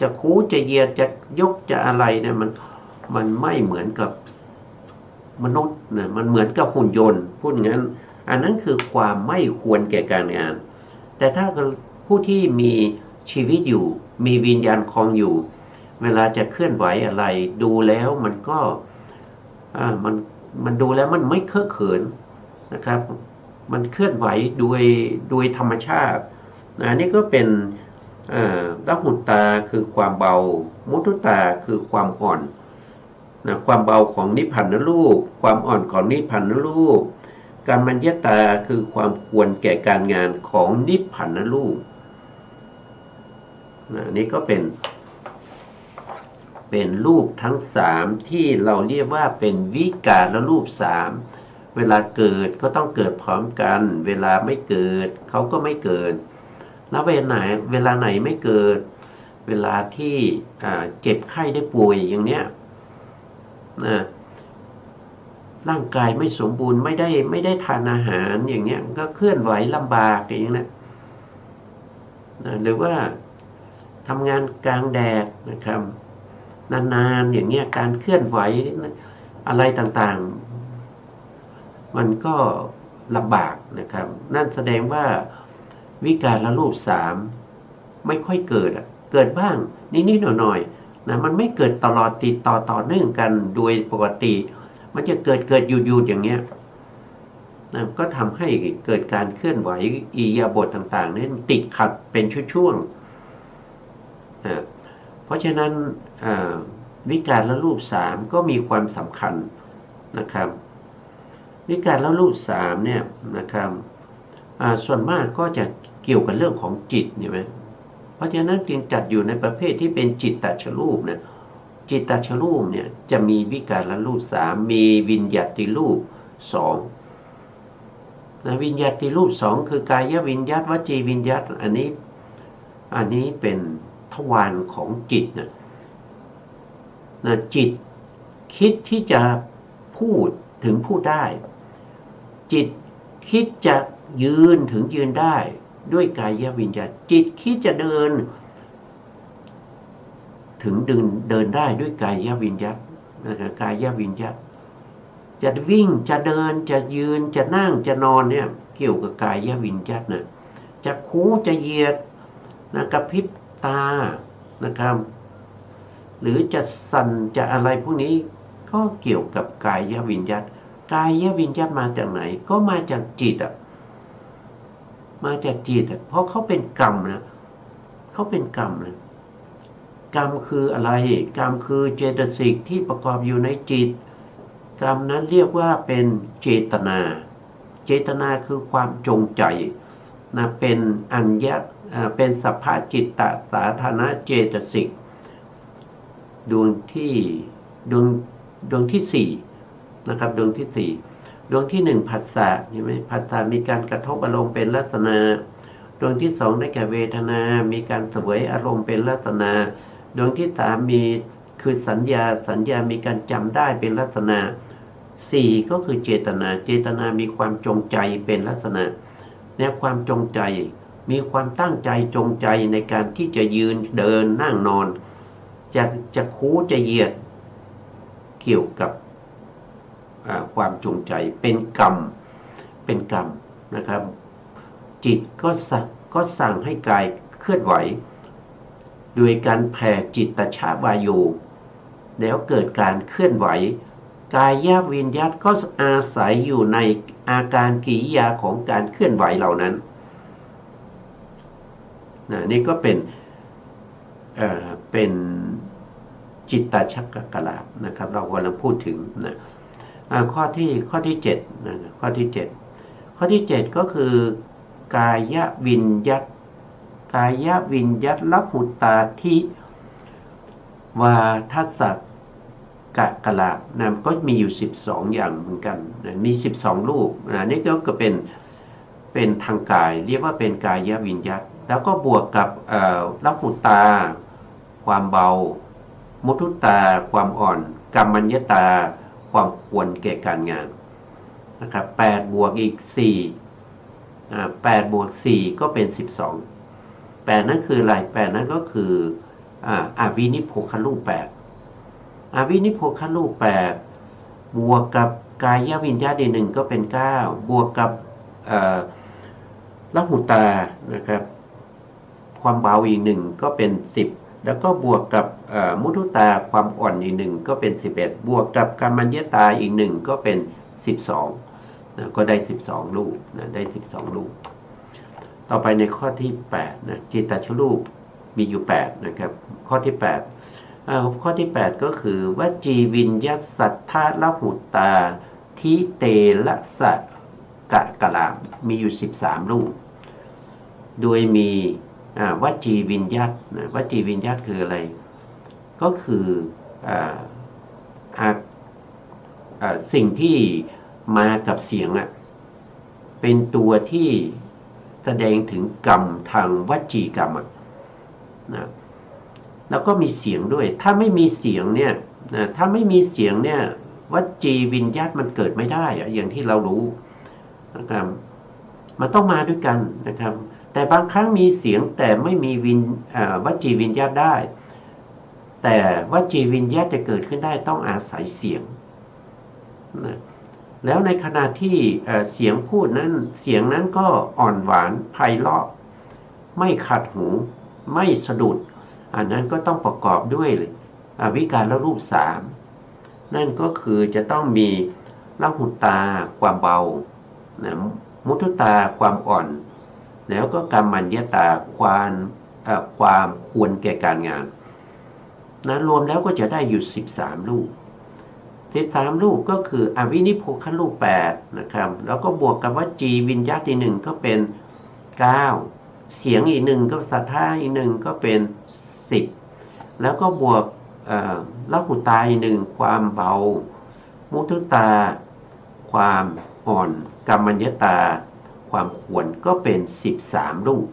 [SPEAKER 2] จะคูจะเหยียดจะยกจะอะไรเนี่ยมันไม่เหมือนกับมนุษย์นะมันเหมือนกับหุ่นยนต์พูดงั้นอันนั้นคือความไม่ควรแก่การงานแต่ถ้าผู้ที่มีชีวิตอยู่มีวิญญาณครองอยู่เวลาจะเคลื่อนไหวอะไรดูแล้วมันก็มันดูแล้วมันไม่เคอะเขินนะครับมันเคลื่อนไหวโดยธรรมชาตินะนี่ก็เป็นละหุตาคือความเบามุทุตาคือความอ่อนนะความเบาของนิพพานรูปความอ่อนของนิพพานรูปกรรมัญญตาคือความควรแก่การงานของนิพพานรูปนะนี่ก็เป็นรูปทั้งสามที่เราเรียกว่าเป็นวิการรูปสามเวลาเกิดก็ต้องเกิดพร้อมกันเวลาไม่เกิดเขาก็ไม่เกิดแล้วเวลาไหนไม่เกิดเวลาที่เจ็บไข้ได้ป่วยอย่างเนี้ยนะร่างกายไม่สมบูรณ์ไม่ได้ทานอาหารอย่างเงี้ยก็เคลื่อนไหวลำบากอย่างนี้นะหรือว่าทำงานกลางแดดนะครับนานๆอย่างเงี้ยการเคลื่อนไหวอะไรต่างๆมันก็ลำบากนะครับนั่นแสดงว่าวิการรูปสามไม่ค่อยเกิดเกิดบ้างนิดๆหน่อยๆนะมันไม่เกิดตลอดติดต่อเนื่องกันโดยปกติมันจะเกิดหยุดอย่างเงี้ยนะก็ทำให้เกิดการเคลื่อนไหวอิริยาบถต่างๆนี่ติดขัดเป็นช่วงๆเพราะฉะนั้นวิการรูปสามก็มีความสำคัญนะครับวิการรูปสามเนี่ยนะครับส่วนมากก็จะเกี่ยวกับเรื่องของจิตใช่ไหมเพราะฉะนั้นจึงจัดอยู่ในประเภทที่เป็นจิตตชรูปนะจิตตชรูปเนี่ยจะมีวิการรูปสามมีวิญญาติรูปสองนะวิญญาติรูปสองคือกายวิญญาตวจีวิญญาตอันนี้เป็นทวารของจิตนะจิตคิดที่จะพูดถึงพูดได้จิตคิดจะยืนถึงยืนได้ด้วยกายวิญญาตจิตคิดจะเดินถึงเดินได้ด้วยกายวิญญาตนะครับกายวิญญาตจะวิ่งจะเดินจะยืนจะนั่งจะนอนเนี่ยเกี่ยวกับกายวิญญาตนะจะคูจะเหยียดนะกระพริบตานะครับหรือจะสั่นจะอะไรพวกนี้ก็เกี่ยวกับกายวิญญาตกายวิญญาตมาจากไหนก็มาจากจิตมาจากจิตเพราะเขาเป็นกรรมนะเขาเป็นกรรมนะกรรมคืออะไรกรรมคือเจตสิกที่ประกอบอยู่ในจิตกรรมนั้นเรียกว่าเป็นเจตนาเจตนาคือความจงใจนะเป็นอัญญะเป็นสัพพะจิตตสาธารณเจตสิกดวงที่สี่นะครับดวงที่สี่ดวงที่หนึ่งผัสสะใช่ไหมผัสสะมีการกระทบอารมณ์เป็นลักษณะ ดวงที่สองได้แก่เวทนามีการเสวยอารมณ์เป็นลักษณะดวงที่สามมีคือสัญญามีการจำได้เป็นลักษณะสี่ก็คือเจตนามีความจงใจเป็นลักษณะแนวความจงใจมีความตั้งใจจงใจในการที่จะยืนเดินนั่งนอนจะคู้จะเหยียดเกี่ยวกับความจงใจเป็นกรรมนะครับจิตก็สั่งให้กายเคลื่อนไหวโดยการแผ่จิตตชวายุแล้วเกิดการเคลื่อนไหวกายวิญญาตก็อาศัยอยู่ในอาการกิริยาของการเคลื่อนไหวเหล่านั้นนี่ก็เป็นจิตตชักกะลาภนะครับเรากำลังพูดถึงนะข้อที่7นะข้อที่7ก็คือกายวิญญัตละหุตาทิวาทัสสะกะลาภนะก็มีอยู่12อย่างเหมือนกันนะมี12รูปนะนี่ก็เป็นทางกายเรียกว่าเป็นกายวิญญัตแล้วก็บวกกับละหุตาความเบามุทุตาความอ่อนกัมมัญญตาความควรแก่การงานนะครับ8บวกอีก4 8บวก4ก็เป็น12 8นั่นคืออะไร8นั่นก็คืออวินิโพคลูป8อวินิโพคลูป8บวกกับกายวิญญาณ1ก็เป็น9บวกกับละหุตานะครับความเบาอีก1ก็เป็น10แล้วก็บวกกับมุทุตาความอ่อนอีก1ก็เป็น11บวกกับกัมมัญญตาอีก1ก็เป็น12นะก็ได้12รูปนะได้12รูปต่อไปในข้อที่8นะจิตตชรูปมีอยู่8นะครับข้อที่8ข้อที่8ก็คือวจีวิญญัตสัทธาละหุตาทิเตละสะกะลาภมีอยู่13รูปโดยมีวจีวิญญัตวจีวิญญัตคืออะไรก็คือสิ่งที่มากับเสียงเป็นตัวที่แสดงถึงกรรมทางวจีกรรมนะแล้วก็มีเสียงด้วยถ้าไม่มีเสียงเนี่ยถ้าไม่มีเสียงเนี่ยวจีวิญญัตมันเกิดไม่ได้อย่างที่เรารู้นะครับมันต้องมาด้วยกันนะครับแต่บางครั้งมีเสียงแต่ไม่มีวจีวิญญาตได้แต่วจีวิญญาตจะเกิดขึ้นได้ต้องอาศัยเสียงนะแล้วในขณะที่เสียงพูดนั้นเสียงนั้นก็อ่อนหวานไพเราะไม่ขัดหูไม่สะดุดอันนั้นก็ต้องประกอบด้วยวิการละรูป3นั่นก็คือจะต้องมีละหุตาความเบานะมุทุตาความอ่อนแล้วก็กัมมัญญตาความควรแก่การงานนะรวมแล้วก็จะได้อยู่13รูป13รูปก็คืออวินิโพคลูป8นะครับแล้วก็บวกกับวจีวิญญัตอีก1ก็เป็น9เสียงอีก1ก็สัทธาอีก1ก็เป็น10แล้วก็บวกละหุตาอีก1ความเบามุทุตาความอ่อนกัมมัญญตาความควรก็เป็น13รูป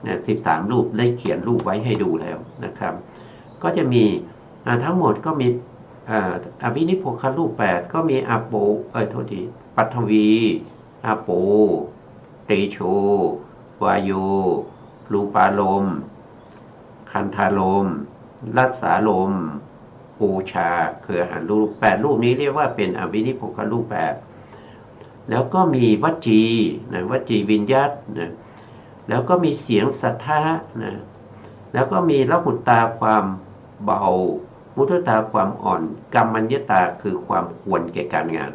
[SPEAKER 2] นะ13รูปได้เขียนรูปไว้ให้ดูแล้วนะครับก็จะมีทั้งหมดก็มีอวินิโพคลูป8ก็มีอาโปโทษทีปัทวีอาโปเตโชวายโยรูปาลมคันธาลมรัสสาลมโอชาคืออาหารรูป8รูปนี้เรียกว่าเป็นอวินิโพคลูป8แล้วก็มีวจีนะวจีวิญญัตนะแล้วก็มีเสียงสัทธะนะแล้วก็มีละหุตาความเบามุทุตาความอ่อนกัมมัญญตาคือความควรแก่การงาน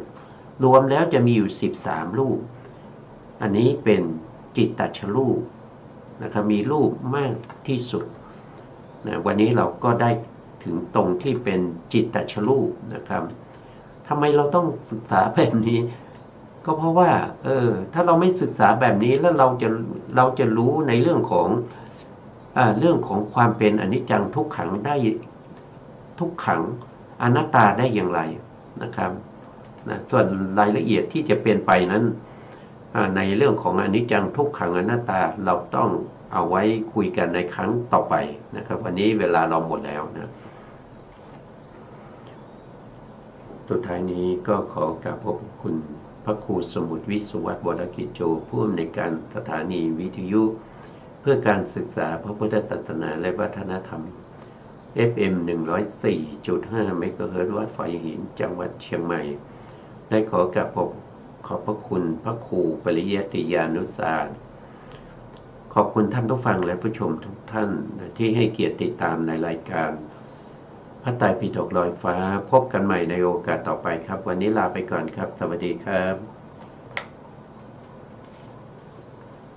[SPEAKER 2] รวมแล้วจะมีอยู่13รูปอันนี้เป็นจิตตชรูปนะครับมีรูปมากที่สุดนะวันนี้เราก็ได้ถึงตรงที่เป็นจิตตชรูปนะครับทำไมเราต้องศึกษาแบบนี้ก็เพราะว่าถ้าเราไม่ศึกษาแบบนี้แล้วเราจะรู้ในเรื่องของความเป็นอนิจจังทุกขังได้ทุกขังอนัตตาได้อย่างไรนะครับนะส่วนรายละเอียดที่จะเป็นไปนั้น ในเรื่องของอนิจจังทุกขังอนัตตาเราต้องเอาไว้คุยกันในครั้งต่อไปนะครับวันนี้เวลาเราหมดแล้วนะสุดท้ายนี้ก็ขอกราบขอบคุณพระครูสมุทรวิสุวัฒน์วรกิจโจผู้อำนวยการสถานีวิทยุเพื่อการศึกษาพระพุทธศาสนาและวัฒนธรรม FM 104.5 เมกะเฮิรตซ์วัดไฟหินจังหวัดเชียงใหม่ได้ขอกราบขอบพระคุณพระครูปริยัติยานุสาสขอบคุณท่านผู้ฟังและผู้ชมทุกท่านที่ให้เกียรติติดตามในรายการพระไตรปิฎกลอยฟ้าพบกันใหม่ในโอกาสต่อไปครับวันนี้ลาไปก่อนครับสวัสดีครับ